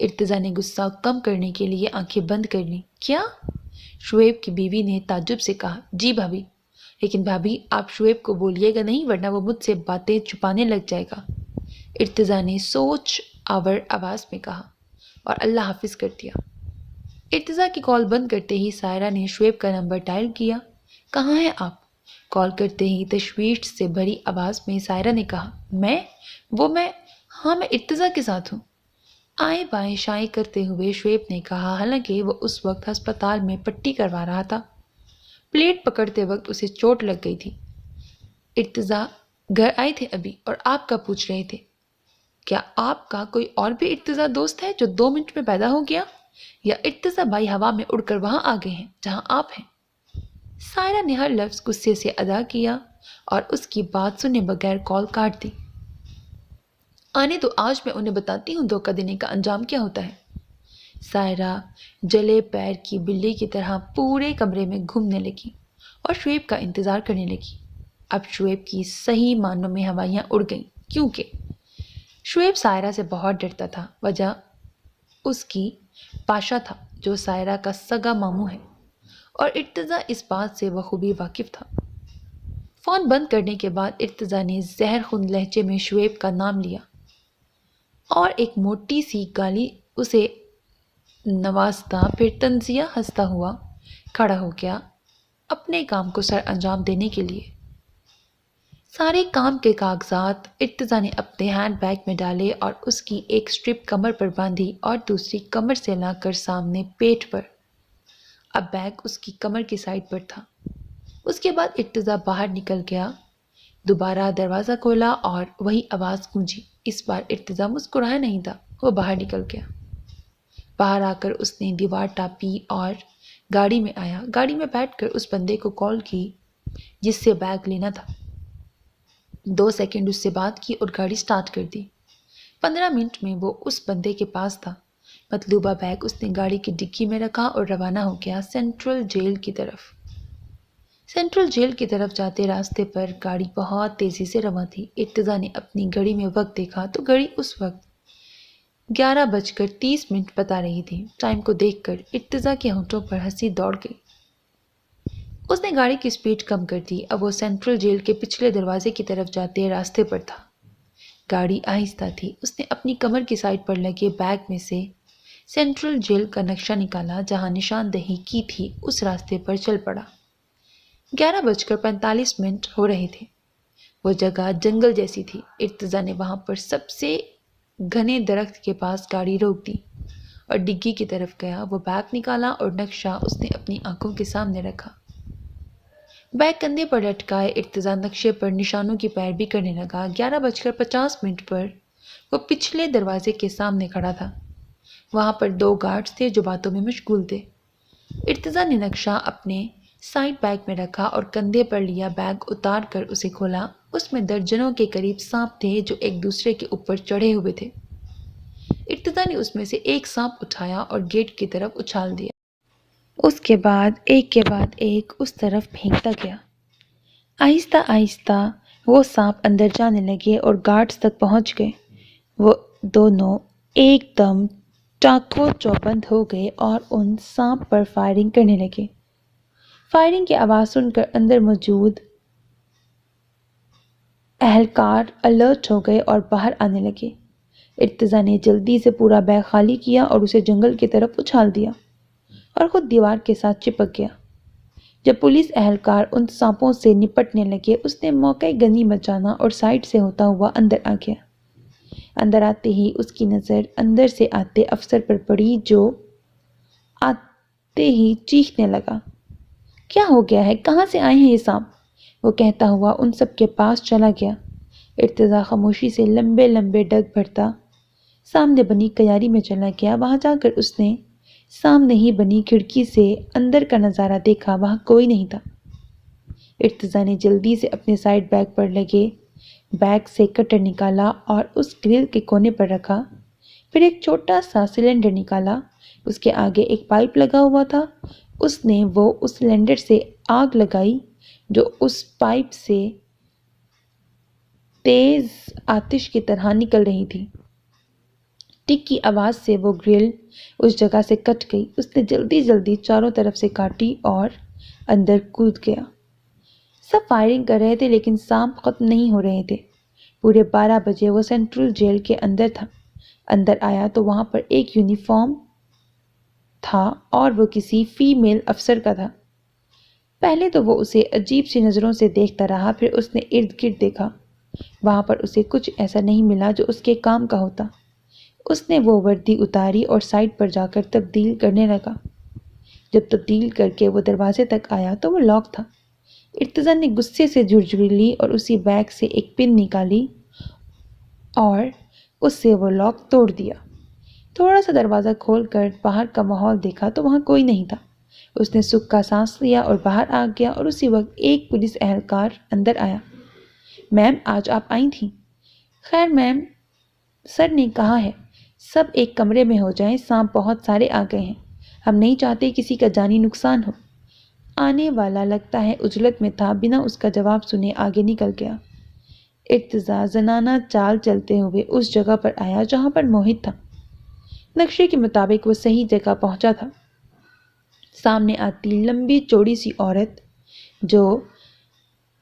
ارتضیٰ نے غصہ کم کرنے کے لیے آنکھیں بند کر لیں۔ کیا؟ شعیب کی بیوی نے تعجب سے کہا، جی بھابھی، لیکن بھابھی آپ شعیب کو بولیے گا نہیں ورنہ وہ مجھ سے باتیں چھپانے لگ جائے گا، ارتضیٰ نے سوچ آور آواز میں کہا اور اللہ حافظ کر دیا۔ ارتضیٰ کی کال بند کرتے ہی سائرہ نے شعیب کا نمبر ڈائل کیا۔ کہاں ہیں آپ؟ کال کرتے ہی تشویش سے بھری آواز میں سائرہ نے کہا، میں ہاں میں ارتضیٰ کے ساتھ ہوں۔ آئیں بائیں شائیں کرتے ہوئے شعیب نے کہا، حالانکہ وہ اس وقت ہسپتال میں پٹی کروا رہا تھا۔ پلیٹ پکڑتے وقت اسے چوٹ لگ گئی تھی۔ ارتضیٰ گھر آئے تھے ابھی اور آپ کا پوچھ رہے تھے۔ کیا آپ کا کوئی اور بھی ارتضیٰ دوست ہے جو 2 منٹ میں پیدا ہو گیا، یا ارتضیٰ بھائی ہوا میں اڑ کر وہاں آ گئے ہیں جہاں آپ ہیں؟ سائرہ نے ہر لفظ غصے سے ادا کیا اور اس کی بات سنے بغیر کال کاٹ دی۔ آنے تو آج میں انہیں بتاتی ہوں دھوکہ دینے کا انجام کیا ہوتا ہے۔ سائرہ جلے پیر کی بلی کی طرح پورے کمرے میں گھومنے لگی اور شعیب کا انتظار کرنے لگی۔ اب شعیب کی صحیح معنوں میں ہوائیاں اڑ گئیں، کیونکہ شعیب سائرہ سے بہت ڈرتا تھا۔ وجہ اس کی پاشا تھا جو سائرہ کا سگا ماموں ہے، اور ارتضیٰ اس بات سے بخوبی واقف تھا۔ فون بند کرنے کے بعد ارتضیٰ نے زہر خون لہجے میں شعیب کا نام لیا اور ایک موٹی سی گالی اسے نوازتا، پھر تنزیہ ہنستا ہوا کھڑا ہو گیا اپنے کام کو سر انجام دینے کے لیے۔ سارے کام کے کاغذات ارتضیٰ نے اپنے ہینڈ بیگ میں ڈالے اور اس کی ایک سٹرپ کمر پر باندھی اور دوسری کمر سے لا کر سامنے پیٹ پر۔ اب بیگ اس کی کمر کی سائڈ پر تھا۔ اس کے بعد ارتضیٰ باہر نکل گیا، دوبارہ دروازہ کھولا اور وہی آواز گونجی۔ اس بار ارتضیٰ مسکرایا نہیں تھا، وہ باہر نکل گیا۔ باہر آ کر اس نے دیوار ٹاپی اور گاڑی میں آیا۔ گاڑی میں بیٹھ کر اس بندے کو کال کی جس سے بیگ لینا تھا۔ 2 سیکنڈ اس سے بات کی اور گاڑی سٹارٹ کر دی۔ 15 منٹ میں وہ اس بندے کے پاس تھا۔ مطلوبہ بیگ اس نے گاڑی کی ڈگی میں رکھا اور روانہ ہو گیا سینٹرل جیل کی طرف۔ سینٹرل جیل کی طرف جاتے راستے پر گاڑی بہت تیزی سے رواں تھی۔ ارتضیٰ نے اپنی گھڑی میں وقت دیکھا تو گھڑی اس وقت 11:30 بتا رہی تھی۔ ٹائم کو دیکھ کر ارتضیٰ کے ہونٹوں پر ہنسی دوڑ گئی۔ اس نے گاڑی کی سپیڈ کم کر دی۔ اب وہ سینٹرل جیل کے پچھلے دروازے کی طرف جاتے راستے پر تھا۔ گاڑی آہستہ تھی۔ اس نے اپنی کمر کی سائڈ پر لگے بیگ میں سے سینٹرل جیل کا نقشہ نکالا جہاں نشاندہی کی تھی، اس راستے پر چل پڑا۔ 11:45 ہو رہے تھے۔ وہ جگہ جنگل جیسی تھی۔ ارتضیٰ نے وہاں پر سب سے گھنے درخت کے پاس گاڑی روک دی اور ڈگی کی طرف گیا۔ وہ بیگ نکالا اور نقشہ اس نے اپنی آنکھوں کے سامنے رکھا۔ بیگ کندھے پر لٹکائے ارتضیٰ نقشے پر نشانوں کی پیروی کرنے لگا۔ 11:50 پر وہ پچھلے دروازے کے سامنے کھڑا تھا۔ وہاں پر 2 گارڈز تھے جو باتوں میں مشغول تھے۔ ارتضیٰ نے نقشہ اپنے سائڈ بیگ میں رکھا اور کندھے پر لیا بیگ اتار کر اسے کھولا۔ اس میں درجنوں کے قریب سانپ تھے جو ایک دوسرے کے اوپر چڑھے ہوئے تھے۔ ارتضیٰ نے اس میں سے ایک سانپ اٹھایا اور گیٹ کی طرف اچھال دیا۔ اس کے بعد ایک اس طرف پھینکتا گیا۔ آہستہ آہستہ وہ سانپ اندر جانے لگے اور گارڈز تک پہنچ گئے۔ وہ دونوں ایک دم چاقو چوبند ہو گئے اور ان سانپ پر فائرنگ کرنے لگے۔ فائرنگ کی آواز سن کر اندر موجود اہلکار الرٹ ہو گئے اور باہر آنے لگے۔ ارتضیٰ نے جلدی سے پورا بیگ خالی کیا اور اسے جنگل کی طرف اچھال دیا اور خود دیوار کے ساتھ چپک گیا۔ جب پولیس اہلکار ان سانپوں سے نپٹنے لگے، اس نے موقع غنیمت جانا اور سائڈ سے ہوتا ہوا اندر آ گیا۔ اندر آتے ہی اس کی نظر اندر سے آتے افسر پر پڑی جو آتے ہی چیخنے لگا، کیا ہو گیا ہے؟ کہاں سے آئے ہیں یہ سانپ؟ وہ کہتا ہوا ان سب کے پاس چلا گیا۔ ارتضیٰ خاموشی سے لمبے لمبے ڈگ بھرتا سامنے بنی کیاری میں چلا گیا۔ وہاں جا کر اس نے سامنے ہی بنی کھڑکی سے اندر کا نظارہ دیکھا، وہاں کوئی نہیں تھا۔ ارتضیٰ نے جلدی سے اپنے سائڈ بیگ پر لگے بیگ سے کٹر نکالا اور اس گرل کے کونے پر رکھا، پھر ایک چھوٹا سا سلنڈر نکالا۔ اس کے آگے ایک پائپ لگا ہوا تھا۔ اس نے وہ اس سلنڈر سے آگ لگائی جو اس پائپ سے تیز آتش کی طرح نکل رہی تھی۔ ٹک کی آواز سے وہ گرل اس جگہ سے کٹ گئی۔ اس نے جلدی جلدی چاروں طرف سے کاٹی اور اندر کود گیا۔ سب فائرنگ کر رہے تھے لیکن سانپ ختم نہیں ہو رہے تھے۔ پورے 12 بجے وہ سینٹرل جیل کے اندر تھا۔ اندر آیا تو وہاں پر ایک یونیفارم تھا اور وہ کسی فیمیل افسر کا تھا۔ پہلے تو وہ اسے عجیب سی نظروں سے دیکھتا رہا، پھر اس نے ارد گرد دیکھا۔ وہاں پر اسے کچھ ایسا نہیں ملا جو اس کے کام کا ہوتا۔ اس نے وہ وردی اتاری اور سائٹ پر جا کر تبدیل کرنے لگا۔ جب تبدیل کر کے وہ دروازے تک آیا تو وہ لاک تھا۔ ارتضیٰ نے غصے سے جھرجھری لی اور اسی بیگ سے ایک پن نکالی اور اس سے وہ لاک توڑ دیا۔ تھوڑا سا دروازہ کھول کر باہر کا ماحول دیکھا تو وہاں کوئی نہیں تھا۔ اس نے سکھ کا سانس لیا اور باہر آ گیا اور اسی وقت ایک پولیس اہلکار اندر آیا۔ میم، آج آپ آئی تھیں؟ خیر میم، سر نے کہا ہے سب ایک کمرے میں ہو جائیں، سانپ بہت سارے آ گئے ہیں، ہم نہیں چاہتے کسی کا جانی نقصان ہو۔ آنے والا لگتا ہے عجلت میں تھا، بنا اس کا جواب سنے آگے نکل گیا۔ ارتضیٰ زنانہ چال چلتے ہوئے اس جگہ پر آیا جہاں پر موہت تھا۔ نقشے کے مطابق وہ صحیح جگہ پہنچا تھا۔ سامنے آتی لمبی چوڑی سی عورت جو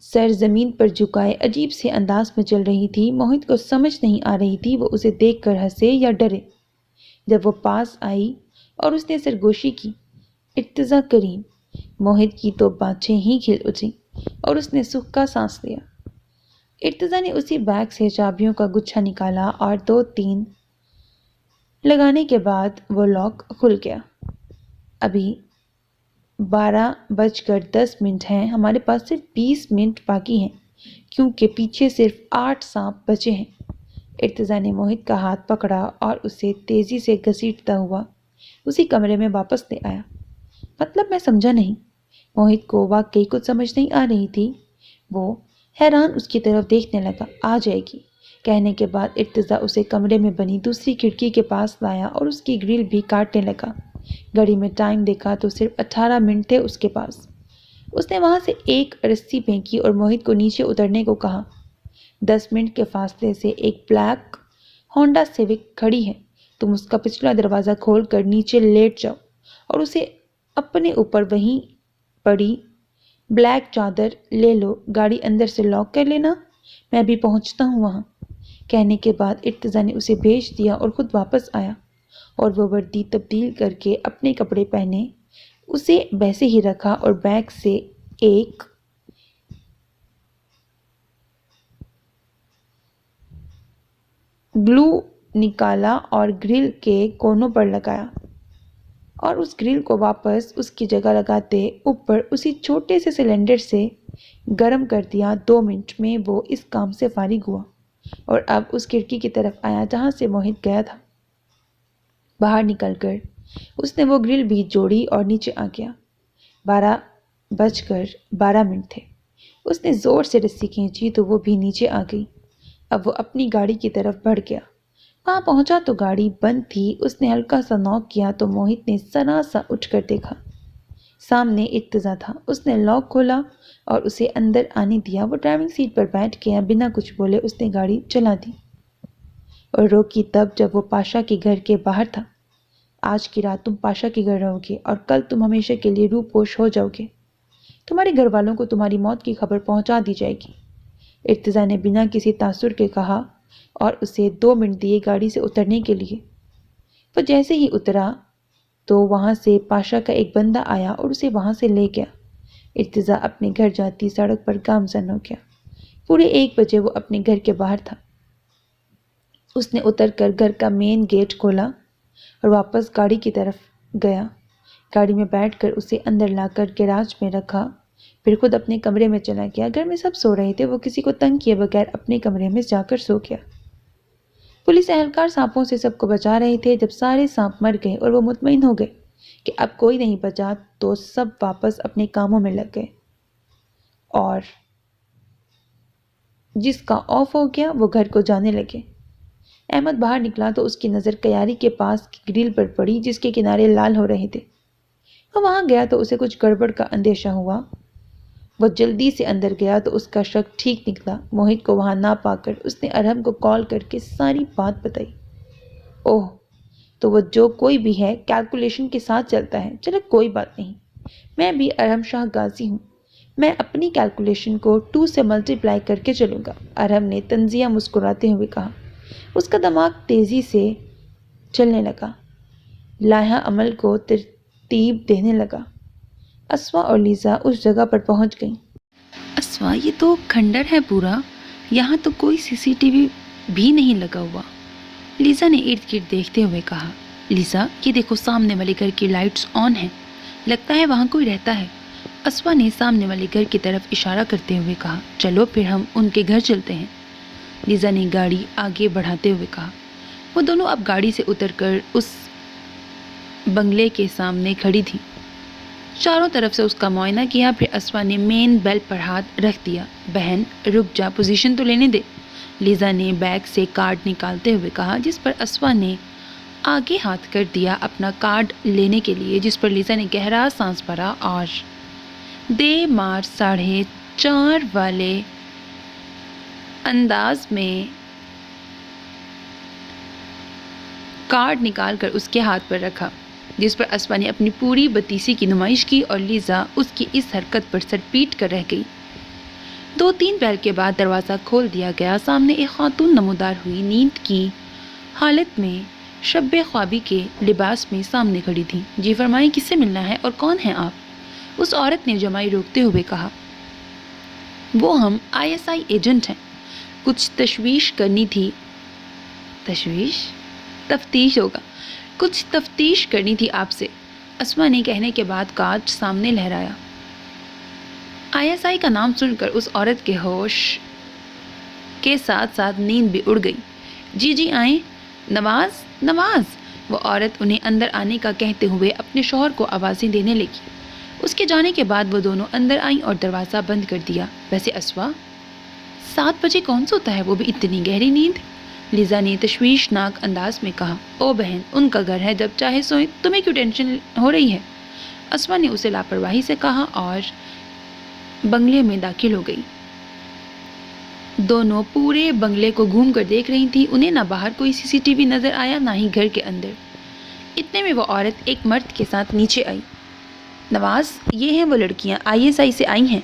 سر زمین پر جھکائے عجیب سے انداز میں چل رہی تھی، موہت کو سمجھ نہیں آ رہی تھی وہ اسے دیکھ کر ہنسے یا ڈرے۔ جب وہ پاس آئی اور اس نے سرگوشی کی، ارتضیٰ کریم، موہت کی تو بانچیں ہی کھل اٹھیں اور اس نے سکھ کا سانس لیا۔ ارتضیٰ نے اسی بیگ سے چابیوں کا گچھا نکالا اور 2-3 لگانے کے بعد وہ لاک کھل گیا۔ ابھی 12:10 ہیں، ہمارے پاس صرف 20 منٹ باقی ہیں کیونکہ پیچھے صرف 8 سانپ بچے ہیں۔ ارتضیٰ نے موہت کا ہاتھ پکڑا اور اسے تیزی سے گھسیٹتا ہوا اسی کمرے میں واپس لے آیا۔ مطلب میں سمجھا نہیں۔ موہت کو واقعی کچھ سمجھ نہیں آ رہی تھی۔ وہ حیران اس کی طرف دیکھنے لگا۔ آ جائے گی کہنے کے بعد ارتضیٰ اسے کمرے میں بنی دوسری کھڑکی کے پاس لایا اور اس کی گرل بھی کاٹنے لگا۔ گھڑی میں ٹائم دیکھا تو صرف 18 منٹ تھے اس کے پاس۔ اس نے وہاں سے ایک رسی پھینکی اور موہت کو نیچے اترنے کو کہا۔ 10 منٹ کے فاصلے سے ایک بلیک ہونڈا سیوک کھڑی ہے، تم اس کا پچھلا دروازہ کھول کر نیچے لیٹ جاؤ اور اسے اپنے اوپر وہیں پڑی بلیک چادر لے لو، گاڑی اندر سے لاک کر لینا، میں بھی پہنچتا ہوں وہاں۔ کہنے کے بعد ارتضیٰ نے اسے بھیج دیا اور خود واپس آیا اور وہ وردی تبدیل کر کے اپنے کپڑے پہنے اسے ویسے ہی رکھا اور بیگ سے ایک گلو نکالا اور گرل کے کونوں پر لگایا اور اس گرل کو واپس اس کی جگہ لگاتے اوپر اسی چھوٹے سے سلنڈر سے گرم کر دیا۔ 2 منٹ میں وہ اس کام سے فارغ ہوا اور اب اس کھڑکی کی طرف آیا جہاں سے موہت گیا تھا۔ باہر نکل کر اس نے وہ گرل بھی جوڑی اور نیچے آ گیا۔ 12:12 تھے۔ اس نے زور سے رسی کھینچی تو وہ بھی نیچے آ گئی۔ اب وہ اپنی گاڑی کی طرف بڑھ گیا۔ وہاں پہنچا تو گاڑی بند تھی۔ اس نے ہلکا سا نوک کیا تو موہت نے ذرا سا اٹھ کر دیکھا۔ سامنے ارتضیٰ تھا۔ اس نے لاک کھولا اور اسے اندر آنے دیا۔ وہ ڈرائیونگ سیٹ پر بیٹھ گیا۔ بنا کچھ بولے اس نے گاڑی چلا دی اور روکی تب جب وہ پاشا کے گھر کے باہر تھا۔ آج کی رات تم پاشا کے گھر رہو گے اور کل تم ہمیشہ کے لیے روح پوش ہو جاؤ گے۔ تمہارے گھر والوں کو تمہاری موت کی خبر پہنچا دی جائے گی، ارتضیٰ نے بنا کسی تاثر کے کہا اور اسے 2 منٹ دیے گاڑی سے اترنے کے لیے۔ وہ جیسے ہی اترا تو وہاں سے پاشا کا ایک بندہ آیا اور اسے وہاں سے لے گیا۔ ارتضیٰ اپنے گھر جاتی سڑک پر گامزن ہو گیا۔ پورے 1 بجے وہ اپنے گھر کے باہر تھا۔ اس نے اتر کر گھر کا مین گیٹ کھولا اور واپس گاڑی کی طرف گیا۔ گاڑی میں بیٹھ کر اسے اندر لا کر گیراج میں رکھا، پھر خود اپنے کمرے میں چلا گیا۔ گھر میں سب سو رہے تھے، وہ کسی کو تنگ کیے بغیر اپنے کمرے میں جا کر سو گیا۔ پولیس اہلکار سانپوں سے سب کو بچا رہے تھے۔ جب سارے سانپ مر گئے اور وہ مطمئن ہو گئے کہ اب کوئی نہیں بچا تو سب واپس اپنے کاموں میں لگ گئے اور جس کا آف ہو گیا وہ گھر کو جانے لگے۔ احمد باہر نکلا تو اس کی نظر کیاری کے پاس کی گرل پر پڑی جس کے کنارے لال ہو رہے تھے۔ وہ وہاں گیا تو اسے کچھ گڑبڑ کا اندیشہ ہوا۔ وہ جلدی سے اندر گیا تو اس کا شک ٹھیک نکلا۔ موہت کو وہاں نہ پا کر اس نے ارحم کو کال کر کے ساری بات بتائی۔ اوہ، تو وہ جو کوئی بھی ہے کیلکولیشن کے ساتھ چلتا ہے۔ چلو کوئی بات نہیں، میں بھی ارحم شاہ غازی ہوں، میں اپنی کیلکولیشن کو 2 سے ملٹیپلائی کر کے چلوں گا، ارحم نے تنزیہ مسکراتے ہوئے کہا۔ اس کا دماغ تیزی سے چلنے لگا، لائحہ عمل کو ترتیب دینے لگا۔ اسوا اور لیزا اس جگہ پر پہنچ گئیں۔ اسوا، یہ تو کھنڈر ہے پورا، یہاں تو کوئی CCTV بھی نہیں لگا ہوا، لیزا نے ارد گرد دیکھتے ہوئے کہا۔ لیزا، یہ دیکھو سامنے والے گھر کی لائٹس آن ہیں، لگتا ہے وہاں کوئی رہتا ہے۔ اسوا نے سامنے والے گھر کی طرف اشارہ کرتے ہوئے کہا۔ چلو پھر ہم ان کے گھر چلتے ہیں، لیزا نے گاڑی آگے بڑھاتے ہوئے کہا۔ وہ دونوں اب گاڑی سے اتر کر اس بنگلے کے سامنے کھڑی تھی، چاروں طرف سے اس کا معائنہ کیا، پھر اسوا نے مین بیل پر ہاتھ رکھ دیا۔ بہن رک جا، پوزیشن تو لینے دے، لیزا نے بیگ سے کارڈ نکالتے ہوئے کہا، جس پر اسوا نے آگے ہاتھ کر دیا اپنا کارڈ لینے کے لیے، جس پر لیزا نے گہرا سانس بھرا اور دے مار 4:30 والے انداز میں کارڈ نکال کر اس کے ہاتھ پر رکھا، جس پر اسوا نے اپنی پوری بتیسی کی نمائش کی اور لیزا اس کی اس حرکت پر سر پیٹ کر رہ گئی۔ 2-3 پہر کے بعد دروازہ کھول دیا گیا۔ سامنے ایک خاتون نمودار ہوئی نیند کی حالت میں شب خوابی کے لباس میں سامنے کھڑی تھی۔ جی فرمائیں، کس سے ملنا ہے اور کون ہیں آپ؟ اس عورت نے جمائی روکتے ہوئے کہا۔ وہ ہم ISI ایجنٹ ہیں، کچھ تشویش کرنی تھی۔ تفتیش ہوگا، کچھ تفتیش کرنی تھی آپ سے، اسما نے کہنے کے بعد کارڈ سامنے لہرایا۔ ISI کا نام سن کر اس عورت کے ہوش کے ساتھ ساتھ نیند بھی اڑ گئی۔ جی آئیں، نواز۔ وہ عورت انہیں اندر آنے کا کہتے ہوئے اپنے شوہر کو آوازیں دینے لگی۔ اس کے جانے کے بعد وہ دونوں اندر آئیں اور دروازہ بند کر دیا۔ ویسے اسوا، 7 بجے کون سوتا ہے، وہ بھی اتنی گہری نیند؟ لیزا نے تشویشناک انداز میں کہا۔ او بہن، ان کا گھر ہے، جب چاہے سوئیں، تمہیں کیوں ٹینشن ہو رہی ہے؟ اسوا نے اسے لاپرواہی سے کہا اور بنگلے میں داخل ہو گئی۔ دونوں پورے بنگلے کو گھوم کر دیکھ رہی تھی، انہیں نہ باہر کوئی CCTV نظر آیا، نہ ہی گھر کے اندر۔ اتنے میں وہ عورت ایک مرد کے ساتھ نیچے آئی۔ نواز، یہ ہیں وہ لڑکیاں، ISI سے آئی ہیں۔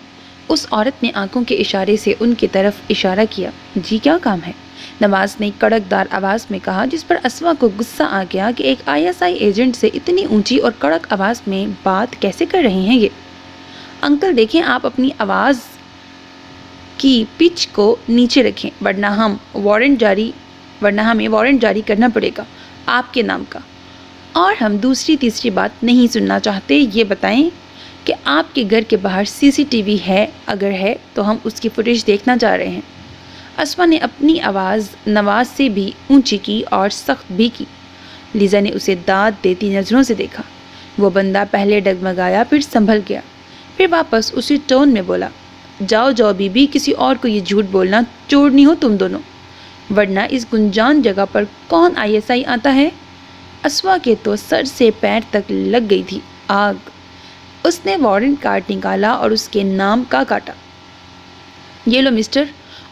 اس عورت نے آنکھوں کے اشارے سے ان کی طرف اشارہ کیا۔ جی کیا کام ہے؟ نواز نے کڑک دار آواز میں کہا، جس پر اسوا کو غصہ آ گیا کہ ایک ISI ایجنٹ سے اتنی اونچی اور کڑک آواز میں بات کیسے کر رہے ہیں یہ؟ انکل دیکھیں، آپ اپنی آواز کی پچ کو نیچے رکھیں، ورنہ ہمیں وارنٹ جاری کرنا پڑے گا آپ کے نام کا، اور ہم دوسری تیسری بات نہیں سننا چاہتے۔ یہ بتائیں کہ آپ کے گھر کے باہر CCTV ہے؟ اگر ہے تو ہم اس کی فوٹیج دیکھنا چاہ رہے ہیں۔ اسوا نے اپنی آواز نواز سے بھی اونچی کی اور سخت بھی کی۔ لیزا نے اسے داد دیتی نظروں سے دیکھا۔ وہ بندہ پہلے ڈگمگایا، پھر سنبھل گیا، پھر واپس اسی ٹون میں بولا، جاؤ بی بی، کسی اور کو یہ جھوٹ بولنا چھوڑنی ہو تم دونوں، ورنہ اس گنجان جگہ پر کون ISI آتا ہے؟ اسوا کے تو سر سے پیر تک لگ گئی تھی آگ۔ اس نے وارنٹ کارڈ نکالا اور اس کے نام کا کاٹا۔ یہ لو مسٹر،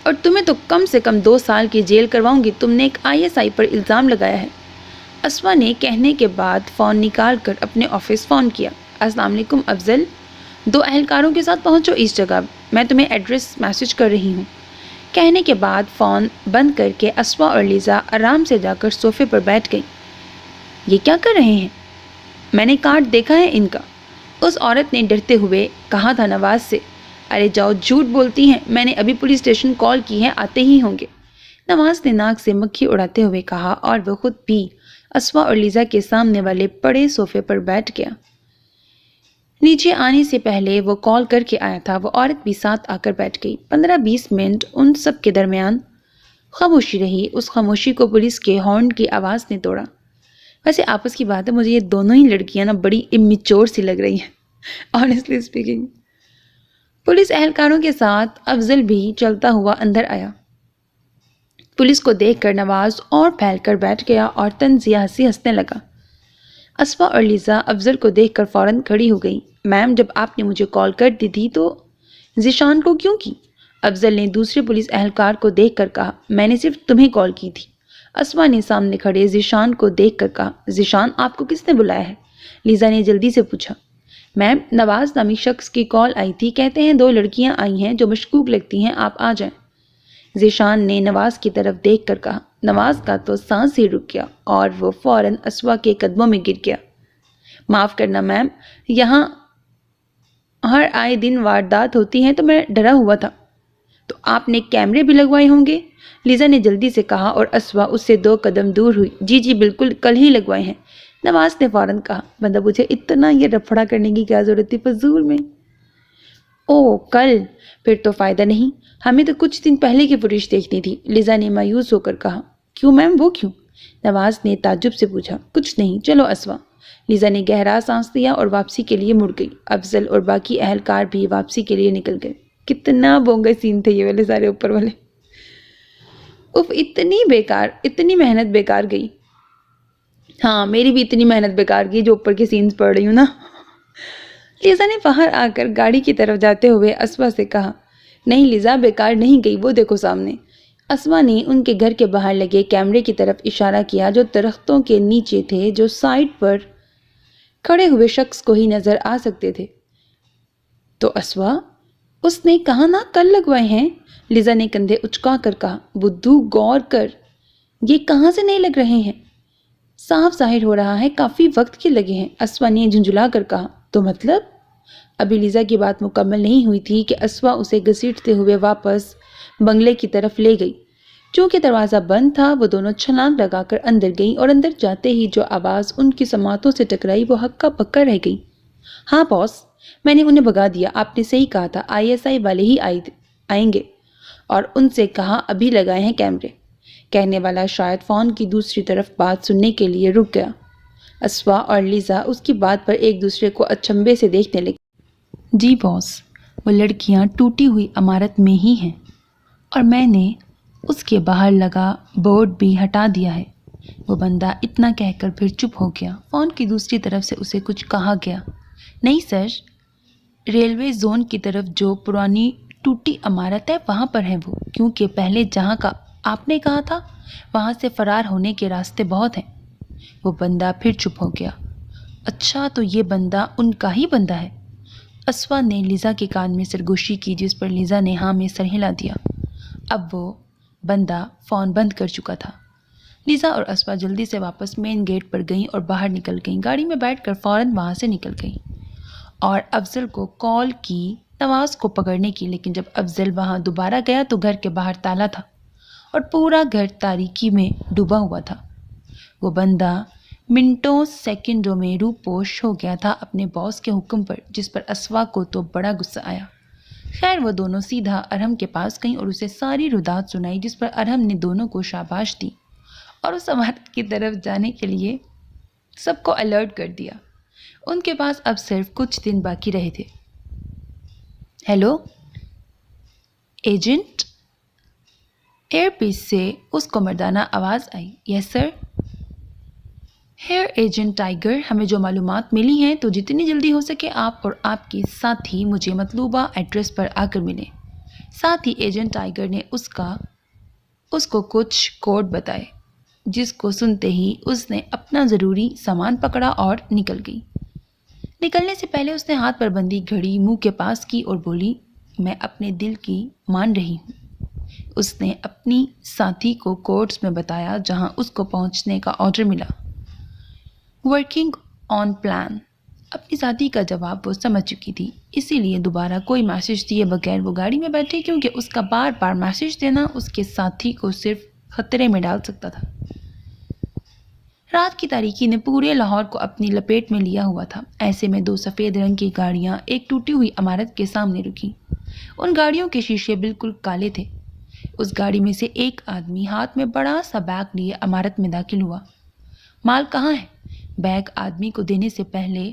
اور تمہیں تو کم سے کم 2 سال کی جیل کرواؤں گی، تم نے ایک ISI پر الزام لگایا ہے۔ اسوا نے کہنے کے بعد فون نکال کر اپنے آفس فون کیا۔ السلام علیکم افضل، 2 اہلکاروں کے ساتھ پہنچو اس جگہ، میں تمہیں ایڈریس میسج کر رہی ہوں۔ کہنے کے بعد فون بند کر کے اسوا اور لیزا آرام سے جا کر صوفے پر بیٹھ گئیں۔ یہ کیا کر رہے ہیں؟ میں نے کارڈ دیکھا ہے ان کا، اس عورت نے ڈرتے ہوئے کہا تھا نواز سے۔ ارے جاؤ، جھوٹ بولتی ہیں، میں نے ابھی پولیس اسٹیشن کال کی ہے، آتے ہی ہوں گے، نواز نے ناک سے مکھی اڑاتے ہوئے کہا، اور وہ خود بھی اسوا اور لیزا کے سامنے والے بڑے صوفے پر بیٹھ گیا۔ نیچے آنے سے پہلے وہ کال کر کے آیا تھا، وہ عورت بھی ساتھ آ کر بیٹھ گئی۔ 15-20 منٹ ان سب کے درمیان خاموشی رہی۔ اس خاموشی کو پولیس کے ہارن کی آواز نے توڑا۔ ویسے آپس کی بات ہے، مجھے یہ دونوں ہی لڑکیاں نا بڑی امیچور سی لگ رہی ہیں، آنیسٹلی اسپیکنگ۔ پولیس اہلکاروں کے ساتھ افضل بھی چلتا ہوا اندر آیا۔ پولیس کو دیکھ کر نواز اور پھیل کر بیٹھ گیا اور تنزیہ ہنسنے لگا۔ اسوا اور لیزا افضل کو دیکھ کر فوراً کھڑی ہو گئی۔ میم، جب آپ نے مجھے کال کر دی تھی تو ذیشان کو کیوں کی؟ افضل نے دوسرے پولیس اہلکار کو دیکھ کر کہا۔ میں نے صرف تمہیں کال کی تھی۔ اسوا نے سامنے کھڑے ذیشان کو دیکھ کر کہا۔ ذیشان، آپ کو کس نے بلایا ہے؟ لیزا نے جلدی سے پوچھا۔ میم، نواز نامی شخص کی کال آئی تھی، کہتے ہیں 2 لڑکیاں آئی ہیں جو مشکوک لگتی ہیں، آپ آ جائیں۔ ذیشان نے نواز کی طرف دیکھ کر کہا۔ نواز کا تو سانس ہی رک گیا اور وہ فوراً اسوا کے قدموں میں گر گیا۔ معاف کرنا میم، یہاں ہر آئے دن واردات ہوتی ہیں تو میں ڈرا ہوا تھا۔ تو آپ نے کیمرے بھی لگوائے ہوں گے؟ لیزا نے جلدی سے کہا اور اسوا اس سے 2 قدم دور ہوئی۔ جی بالکل، کل ہی لگوائے ہیں، نواز نے فوراً کہا۔ بندہ پوچھے، اتنا یہ رفڑا کرنے کی کیا ضرورت تھی فضول میں؟ اوہ کل، پھر تو فائدہ نہیں، ہمیں تو کچھ دن پہلے کی فوٹیج دیکھنی تھی، لیزا نے مایوس ہو کر کہا۔ کیوں میم، وہ کیوں؟ نواز نے تعجب سے پوچھا۔ کچھ نہیں، چلو اسوا۔ لیزا نے گہرا سانس لیا اور واپسی کے لیے مڑ گئی۔ افضل اور باقی اہلکار بھی واپسی کے لیے نکل گئے۔ کتنا بونگا سین تھے یہ والے سارے اوپر والے۔ اف، اتنی محنت بیکار گئی۔ ہاں، میری بھی اتنی محنت بیکار گئی جو اوپر کے سینز پڑھ رہی ہوں نا۔ لیزا نے باہر آ کر گاڑی کی طرف جاتے ہوئے اسوا سے کہا۔ نہیں لیزا، بیکار نہیں گئی، وہ دیکھو سامنے۔ اسوا نے ان کے گھر کے باہر لگے کیمرے کی طرف اشارہ کیا جو درختوں کے نیچے تھے، جو سائٹ پر کھڑے ہوئے شخص کو ہی نظر آ سکتے تھے۔ تو اسوا، اس نے کہا نا کل لگوائے ہیں، لیزا نے کندھے اچکا کر کہا۔ بدھو غور کر، یہ کہاں سے نہیں لگ رہے ہیں؟ صاف ظاہر ہو رہا ہے کافی وقت کے لگے ہیں، اسوا نے جھنجھلا کر کہا۔ تو مطلب؟ ابھی لیزا کی بات مکمل نہیں ہوئی تھی کہ اسوا اسے گھسیٹتے ہوئے واپس بنگلے کی طرف لے گئی۔ چونکہ دروازہ بند تھا، وہ دونوں چھلانگ لگا کر اندر گئیں اور اندر جاتے ہی جو آواز ان کی سماعتوں سے ٹکرائی وہ ہکا پکا رہ گئی۔ ہاں باس، میں نے انہیں بھگا دیا، آپ نے صحیح کہا تھا، ISI والے ہی آئیں گے، اور ان سے کہا ابھی لگائے ہیں کیمرے۔ کہنے والا شاید فون کی دوسری طرف بات سننے کے لیے رک گیا۔ اسوا اور لیزا اس کی بات پر ایک دوسرے کو اچنبھے سے دیکھنے لگے۔ جی باس، وہ لڑکیاں ٹوٹی ہوئی عمارت میں ہی ہیں، اور میں نے اس کے باہر لگا بورڈ بھی ہٹا دیا ہے۔ وہ بندہ اتنا کہہ کر پھر چپ ہو گیا۔ فون کی دوسری طرف سے اسے کچھ کہا گیا۔ نہیں سر، ریلوے زون کی طرف جو پرانی ٹوٹی عمارت ہے وہاں پر ہے وہ، کیونکہ پہلے جہاں کا آپ نے کہا تھا وہاں سے فرار ہونے کے راستے بہت ہیں۔ وہ بندہ پھر چپ ہو گیا۔ اچھا، تو یہ بندہ ان کا ہی بندہ ہے؟ اسوا نے لیزا کے کان میں سرگوشی کی، جس پر لیزا نے ہاں میں سر ہلا دیا۔ اب وہ بندہ فون بند کر چکا تھا۔ لیزا اور اسوا جلدی سے واپس مین گیٹ پر گئیں اور باہر نکل گئیں۔ گاڑی میں بیٹھ کر فوراً وہاں سے نکل گئیں اور افضل کو کال کی نواز کو پکڑنے کی، لیکن جب افضل وہاں دوبارہ گیا تو گھر کے باہر تالا تھا اور پورا گھر تاریکی میں ڈوبا ہوا تھا۔ وہ بندہ منٹوں سیکنڈوں میں روپوش ہو گیا تھا اپنے باس کے حکم پر، جس پر اسوا کو تو بڑا غصہ آیا۔ خیر، وہ دونوں سیدھا ارہم کے پاس گئیں اور اسے ساری ردات سنائی، جس پر ارہم نے دونوں کو شاباش دی اور اس عمارت کی طرف جانے کے لیے سب کو الرٹ کر دیا۔ ان کے پاس اب صرف کچھ دن باقی رہے تھے۔ Hello agent? ایئر پیس سے اس کو مردانہ آواز آئی۔ یس سر۔ ہیئر ایجنٹ ٹائیگر، ہمیں جو معلومات ملی ہیں تو جتنی جلدی ہو سکے آپ اور آپ کے ساتھی مجھے مطلوبہ ایڈریس پر آ کر ملیں۔ ساتھ ہی ایجنٹ ٹائیگر نے اس کو کچھ کوڈ بتائے، جس کو سنتے ہی اس نے اپنا ضروری سامان پکڑا اور نکل گئی۔ نکلنے سے پہلے اس نے ہاتھ پر بندھی گھڑی منہ کے پاس کی اور بولی، میں اپنے دل کی مان رہی ہوں۔ اس نے اپنی ساتھی کو کوڈز میں بتایا جہاں اس کو پہنچنے کا آرڈر ملا۔ Working on plan. اپنی ساتھی کا جواب وہ سمجھ چکی تھی، اسی لیے دوبارہ کوئی میسج دیے بغیر وہ گاڑی میں بیٹھی، کیونکہ اس کا بار بار میسج دینا اس کے ساتھی کو صرف خطرے میں ڈال سکتا تھا۔ رات کی تاریکی نے پورے لاہور کو اپنی لپیٹ میں لیا ہوا تھا۔ ایسے میں 2 سفید رنگ کی گاڑیاں ایک ٹوٹی ہوئی عمارت کے سامنے رکیں۔ ان گاڑیوں کے شیشے بالکل کالے تھے۔ اس گاڑی میں سے ایک آدمی ہاتھ میں بڑا سا بیگ لیے عمارت میں داخل ہوا۔ مال کہاں ہے؟ بیگ آدمی کو دینے سے پہلے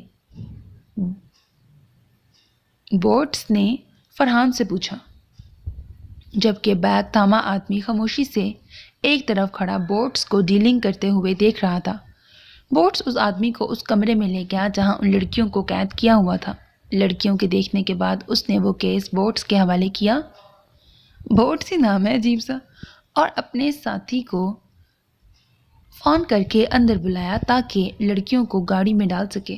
بورٹس نے فرحان سے پوچھا، جبکہ بیگ تھاما آدمی خاموشی سے ایک طرف کھڑا بورٹس کو ڈیلنگ کرتے ہوئے دیکھ رہا تھا۔ بورٹس اس آدمی کو اس کمرے میں لے گیا جہاں ان لڑکیوں کو قید کیا ہوا تھا۔ لڑکیوں کے دیکھنے کے بعد اس نے وہ کیس بورٹس کے حوالے کیا۔ بورٹس ہی نام ہے عجیب سا، اور اپنے ساتھی کو فون کر کے اندر بلایا تاکہ لڑکیوں کو گاڑی میں ڈال سکے۔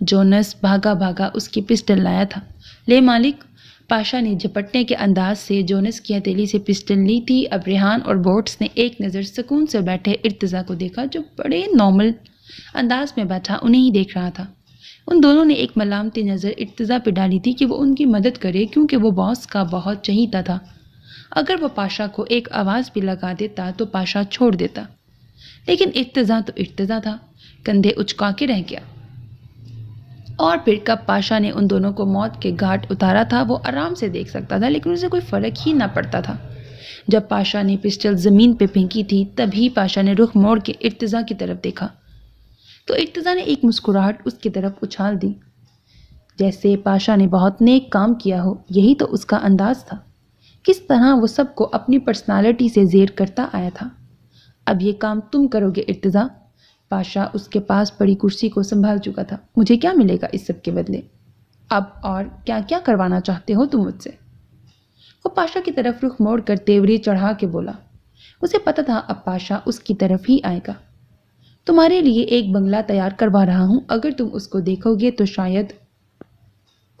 جونس بھاگا بھاگا اس کی پسٹل لایا تھا۔ لے مالک، پاشا نے جھپٹنے کے انداز سے جونس کی ہتھیلی سے پسٹل لی تھی۔ اب ریحان اور بورٹس نے ایک نظر سکون سے بیٹھے ارتضیٰ کو دیکھا جو بڑے نارمل انداز میں بیٹھا انہیں ہی دیکھ رہا تھا۔ ان دونوں نے ایک ملامتی نظر ارتضیٰ پہ ڈالی تھی کہ وہ ان کی مدد کرے کیونکہ وہ باس کا بہت چہیتا تھا۔ اگر وہ پاشا کو ایک آواز بھی لگا دیتا تو پاشا چھوڑ دیتا، لیکن ارتضیٰ تو ارتضیٰ تھا، کندھے اچکا کے رہ گیا۔ اور پھر کب پاشا نے ان دونوں کو موت کے گھاٹ اتارا تھا وہ آرام سے دیکھ سکتا تھا، لیکن اسے کوئی فرق ہی نہ پڑتا تھا۔ جب پاشا نے پسٹل زمین پہ پھینکی تھی تبھی پاشا نے رخ موڑ کے ارتضیٰ کی طرف دیکھا تو ارتضیٰ نے ایک مسکراہٹ اس کی طرف اچھال دی، جیسے پاشا نے بہت نیک کام کیا ہو۔ یہی تو اس کا انداز تھا، کس طرح وہ سب کو اپنی پرسنالٹی سے زیر کرتا آیا تھا۔ اب یہ کام تم کرو گے ارتضیٰ؟ پاشا اس کے پاس پڑی کرسی کو سنبھال چکا تھا۔ مجھے کیا ملے گا اس سب کے بدلے؟ اب اور کیا کیا کروانا چاہتے ہو تم مجھ سے؟ وہ پاشا کی طرف رخ موڑ کر تیوری چڑھا کے بولا۔ اسے پتا تھا اب پاشا اس کی طرف ہی آئے گا۔ تمہارے لیے ایک بنگلہ تیار کروا رہا ہوں، اگر تم اس کو دیکھو گے تو شاید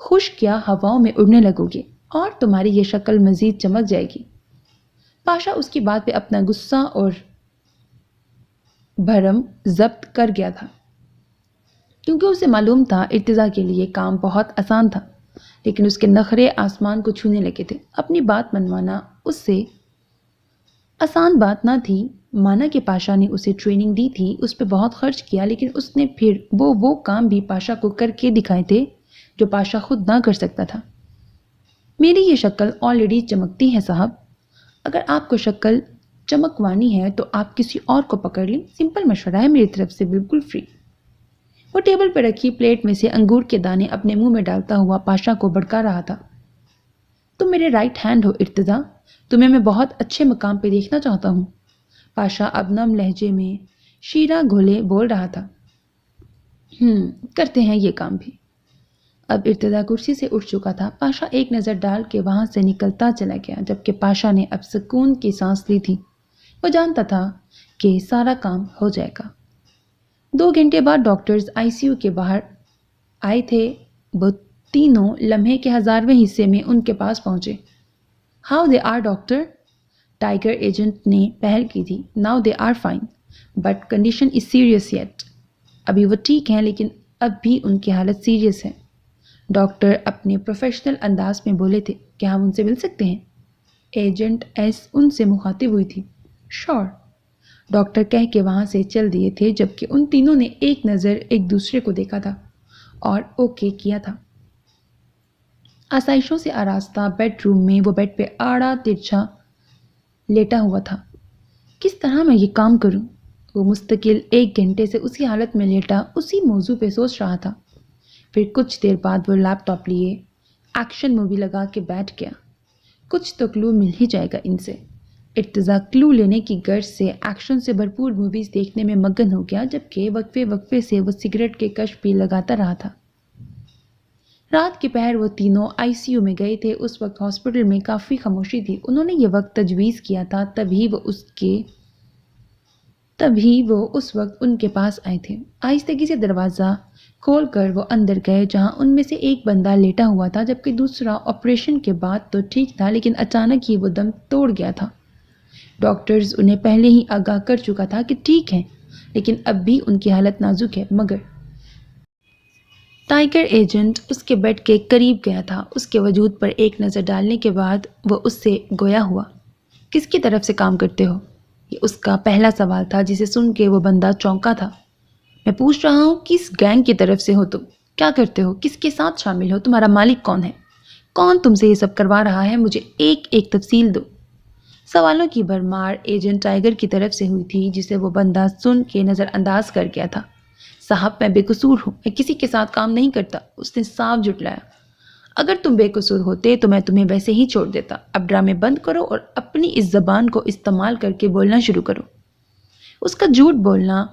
خشک یا ہواؤں میں اڑنے لگو گے اور تمہاری یہ شکل مزید چمک جائے گی۔ پاشا اس کی بات پہ اپنا غصہ اور بھرم ضبط کر گیا تھا، کیونکہ اسے معلوم تھا ارتضیٰ کے لیے کام بہت آسان تھا، لیکن اس کے نخرے آسمان کو چھونے لگے تھے۔ اپنی بات منوانا اس سے آسان بات نہ تھی، مانا کہ پاشا نے اسے ٹریننگ دی تھی، اس پہ بہت خرچ کیا، لیکن اس نے پھر وہ کام بھی پاشا کو کر کے دکھائے تھے جو پاشا خود نہ کر سکتا تھا۔ میری یہ شکل آلریڈی چمکتی ہے صاحب، اگر آپ کو شکل چمکوانی ہے تو آپ کسی اور کو پکڑ لیں، سمپل مشورہ ہے میری طرف سے، بالکل فری۔ وہ ٹیبل پہ رکھی پلیٹ میں سے انگور کے دانے اپنے منہ میں ڈالتا ہوا پاشا کو بھڑکا رہا تھا۔ تم میرے رائٹ ہینڈ ہو ارتضیٰ، تمہیں میں بہت اچھے مقام پہ دیکھنا چاہتا ہوں۔ پاشا اب نم لہجے میں شیرہ گھولے بول رہا تھا۔ کرتے ہیں یہ کام بھی۔ اب ارتضیٰ کرسی سے اٹھ چکا تھا۔ پاشا ایک نظر ڈال کے وہاں سے نکلتا چلا گیا، جبکہ پاشا نے اب سکون کی سانس لی تھی۔ وہ جانتا تھا کہ سارا کام ہو جائے گا۔ 2 گھنٹے بعد ڈاکٹرز آئی سی یو کے باہر آئے تھے۔ وہ تینوں لمحے کے 1000ویں حصے میں ان کے پاس پہنچے۔ How they are doctor? Tiger agent نے پہل کی تھی۔ Now they are fine but condition is serious yet. ابھی وہ ٹھیک ہیں لیکن اب بھی ان کی حالت سیریس ہے۔ ڈاکٹر اپنے پروفیشنل انداز میں بولے تھے۔ کیا ہم ان سے مل سکتے ہیں؟ ایجنٹ ایس ان سے مخاطب ہوئی تھی۔ شور، ڈاکٹر کہہ کے وہاں سے چل دیے تھے، جبکہ ان تینوں نے ایک نظر ایک دوسرے کو دیکھا تھا اور اوکے کیا تھا۔ آسائشوں سے آراستہ بیڈ روم میں وہ بیڈ پہ آڑا ترچھا لیٹا ہوا تھا۔ کس طرح میں یہ کام کروں؟ وہ مستقل 1 گھنٹے سے اسی حالت میں لیٹا اسی موضوع پہ سوچ رہا تھا۔ پھر کچھ دیر بعد وہ لیپ ٹاپ لیے ایکشن مووی لگا کے بیٹھ گیا۔ کچھ تو کلو مل ہی جائے گا ان سے۔ ارتضیٰ کلو لینے کی غرض سے ایکشن سے بھرپور موویز دیکھنے میں مگن ہو گیا، جبکہ وقفے سے وہ سگریٹ کے کش بھی لگاتا رہا تھا۔ رات کے پہر وہ تینوں آئی سی یو میں گئے تھے۔ اس وقت ہاسپٹل میں کافی خاموشی تھی۔ انہوں نے یہ وقت تجویز کیا تھا، تبھی وہ اس وقت ان کے پاس آئے تھے۔ آہستگی سے دروازہ کھول کر وہ اندر گئے، جہاں ان میں سے ایک بندہ لیٹا ہوا تھا، جبکہ دوسرا آپریشن کے بعد تو ٹھیک تھا، لیکن اچانک ہی وہ دم توڑ گیا تھا۔ ڈاکٹرز انہیں پہلے ہی آگاہ کر چکا تھا کہ ٹھیک ہے، لیکن اب بھی ان کی حالت نازک ہے۔ مگر ٹائیگر ایجنٹ اس کے بیڈ کے قریب گیا تھا۔ اس کے وجود پر ایک نظر ڈالنے کے بعد وہ اس سے گویا ہوا۔ کس کی طرف سے کام کرتے ہو؟ یہ اس کا پہلا سوال تھا، جسے سن کے وہ بندہ چونکا تھا۔ میں پوچھ رہا ہوں کس گینگ کی طرف سے ہو تم؟ کیا کرتے ہو؟ کس کے ساتھ شامل ہو؟ تمہارا مالک کون ہے؟ کون تم سے یہ سب کروا رہا ہے؟ مجھے ایک ایک تفصیل دو۔ سوالوں کی بھرمار ایجنٹ ٹائیگر کی طرف سے ہوئی تھی، جسے وہ بندہ سن کے نظر انداز کر گیا تھا۔ صاحب میں بے قصور ہوں، میں کسی کے ساتھ کام نہیں کرتا، اس نے صاف جھٹلایا۔ اگر تم بے قصور ہوتے تو میں تمہیں ویسے ہی چھوڑ دیتا۔ اب ڈرامے بند کرو اور اپنی اس زبان کو استعمال کر کے بولنا شروع کرو۔ اس کا جھوٹ بولنا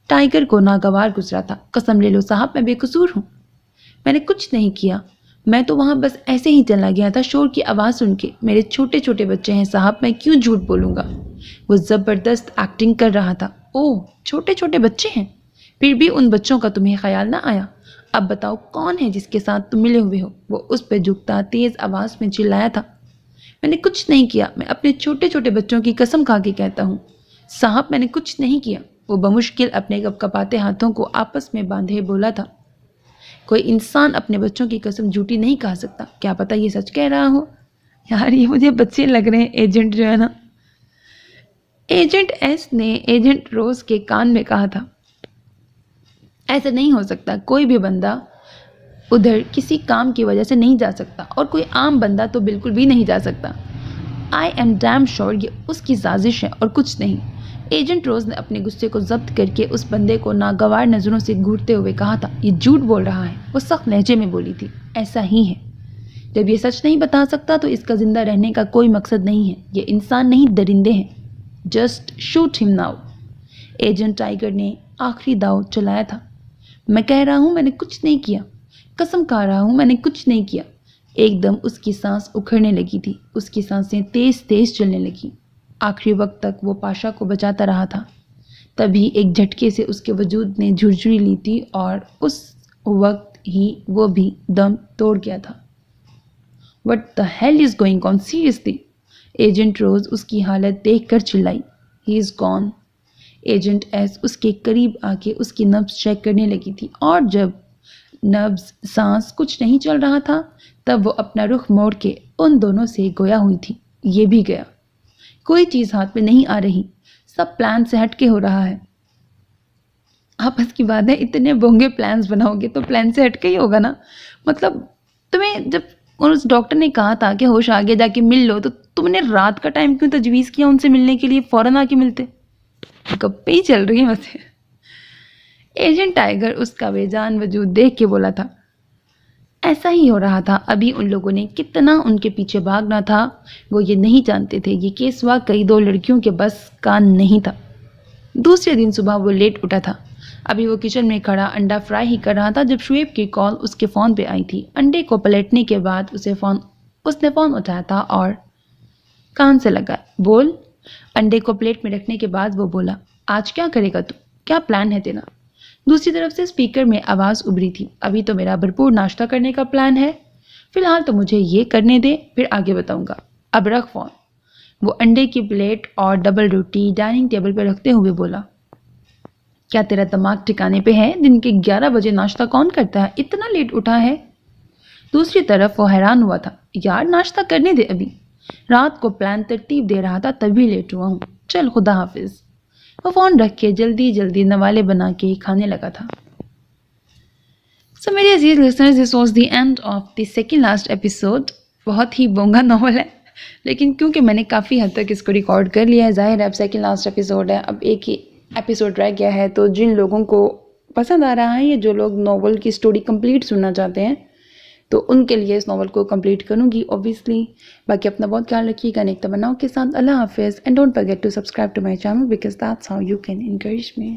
ٹائیگر کو ناگوار گزرا تھا۔ قسم لے لو صاحب میں بے قصور ہوں، میں نے کچھ نہیں کیا، میں تو وہاں بس ایسے ہی چلا گیا تھا شور کی آواز سن کے۔ میرے چھوٹے چھوٹے بچے ہیں صاحب، میں کیوں جھوٹ بولوں گا؟ وہ زبردست ایکٹنگ کر رہا تھا۔ اوہ چھوٹے چھوٹے بچے ہیں؟ پھر بھی ان بچوں کا تمہیں خیال نہ آیا؟ اب بتاؤ کون ہے جس کے ساتھ تم ملے ہوئے ہو؟ وہ اس پہ جھکتا تیز آواز میں چلایا تھا۔ میں نے کچھ نہیں کیا، میں اپنے چھوٹے چھوٹے بچوں کی قسم کھا کے کہتا ہوں صاحب میں نے کچھ نہیں کیا۔ وہ بمشکل اپنے کپکپاتے ہاتھوں کو آپس میں باندھے بولا تھا۔ کوئی انسان اپنے بچوں کی قسم جھوٹی نہیں کہہ سکتا، کیا پتہ یہ سچ کہہ رہا ہو۔ یار یہ مجھے بچے لگ رہے ہیں، ایجنٹ جو ہے نا۔ ایجنٹ ایس نے ایجنٹ روز کے کان میں کہا تھا، ایسا نہیں ہو سکتا، کوئی بھی بندہ ادھر کسی کام کی وجہ سے نہیں جا سکتا، اور کوئی عام بندہ تو بالکل بھی نہیں جا سکتا۔ آئی ایم ڈیم شور یہ اس کی سازش ہے اور کچھ نہیں۔ ایجنٹ روز نے اپنے غصے کو ضبط کر کے اس بندے کو ناگوار نظروں سے گھورتے ہوئے کہا تھا، یہ جھوٹ بول رہا ہے۔ وہ سخت لہجے میں بولی تھی، ایسا ہی ہے، جب یہ سچ نہیں بتا سکتا تو اس کا زندہ رہنے کا کوئی مقصد نہیں ہے۔ یہ انسان نہیں، درندے ہیں۔ جسٹ شوٹ ہم ناؤ۔ ایجنٹ ٹائیگر نے آخری داؤ چلایا تھا۔ میں کہہ رہا ہوں میں نے کچھ نہیں کیا، قسم کھا رہا ہوں میں نے کچھ نہیں کیا۔ ایک دم اس کی سانس اکھڑنے لگی تھی، اس کی سانسیں تیز تیز چلنے لگیں۔ آخری وقت تک وہ پاشا کو بچاتا رہا تھا، تبھی ایک جھٹکے سے اس کے وجود نے جھرجھری لی تھی اور اس وقت ہی وہ بھی دم توڑ گیا تھا۔ What the hell is going on seriously؟ Agent Rose اس کی حالت دیکھ کر چلائی۔ He is gone۔ Agent S اس کے قریب آ کے اس کی نبض چیک کرنے لگی تھی، اور جب نبض سانس کچھ نہیں چل رہا تھا تب وہ اپنا رخ موڑ کے ان دونوں سے گویا ہوئی تھی۔ یہ بھی گیا، کوئی چیز ہاتھ میں نہیں آ رہی، سب پلان سے ہٹ کے ہو رہا ہے۔ آپس کی بات ہے، اتنے بونگے پلانز بناؤ گے تو پلان سے ہٹ کے ہی ہوگا نا۔ مطلب تمہیں جب اس ڈاکٹر نے کہا تھا کہ ہوش آگے جا کے مل لو، تو تم نے رات کا ٹائم کیوں تجویز کیا ان سے ملنے کے لیے؟ فوراً آ کے ملتے۔ گپے ہی چل رہی ہیں ویسے۔ ایجنٹ ٹائیگر اس کا بے جان وجود دیکھ کے بولا تھا، ایسا ہی ہو رہا تھا۔ ابھی ان لوگوں نے کتنا ان کے پیچھے بھاگنا تھا وہ یہ نہیں جانتے تھے۔ یہ کیس واقعی دو لڑکیوں کے بس کا نہیں تھا۔ دوسرے دن صبح وہ لیٹ اٹھا تھا۔ ابھی وہ کچن میں کھڑا انڈا فرائی ہی کر رہا تھا جب شعیب کی کال اس کے فون پہ آئی تھی۔ انڈے کو پلٹنے کے بعد اس نے فون اٹھایا تھا اور کان سے لگا، بول۔ انڈے کو پلیٹ میں رکھنے کے بعد وہ بولا، آج کیا کرے گا تو؟ کیا پلان ہے تیرا؟ دوسری طرف سے اسپیکر میں آواز ابھری تھی، ابھی تو میرا بھرپور ناشتہ کرنے کا پلان ہے، فی الحال تو مجھے یہ کرنے دے، پھر آگے بتاؤں گا، اب رکھ فون۔ وہ انڈے کی پلیٹ اور ڈبل روٹی ڈائننگ ٹیبل پہ رکھتے ہوئے بولا، کیا تیرا دماغ ٹھکانے پہ ہے؟ دن کے 11 بجے ناشتہ کون کرتا ہے؟ اتنا لیٹ اٹھا ہے؟ دوسری طرف وہ حیران ہوا تھا، یار ناشتہ کرنے دے، ابھی رات کو پلان ترتیب دے رہا تھا تبھی لیٹ ہوا ہوں، چل خدا حافظ۔ وہ فون رکھ کے جلدی جلدی نوالے بنا کے کھانے لگا تھا۔ میرے عزیز listeners, this was the end of the second last episode. بہت ہی بونگا ناول ہے، لیکن کیونکہ میں نے کافی حد تک اس کو ریکارڈ کر لیا ہے، ظاہر ہے اب سیکنڈ لاسٹ ایپیسوڈ ہے، اب ایک ہی ایپیسوڈ رہ گیا ہے، تو جن لوگوں کو پسند آ رہا ہے یا جو لوگ ناول کی سٹوری کمپلیٹ سننا چاہتے ہیں تو ان کے لیے اس ناول کو کمپلیٹ کروں گی اوبیسلی۔ باقی اپنا بہت خیال رکھیے گا، نیک تمناؤں کے ساتھ اللہ حافظ، and don't forget to subscribe to my channel because that's how you can encourage me.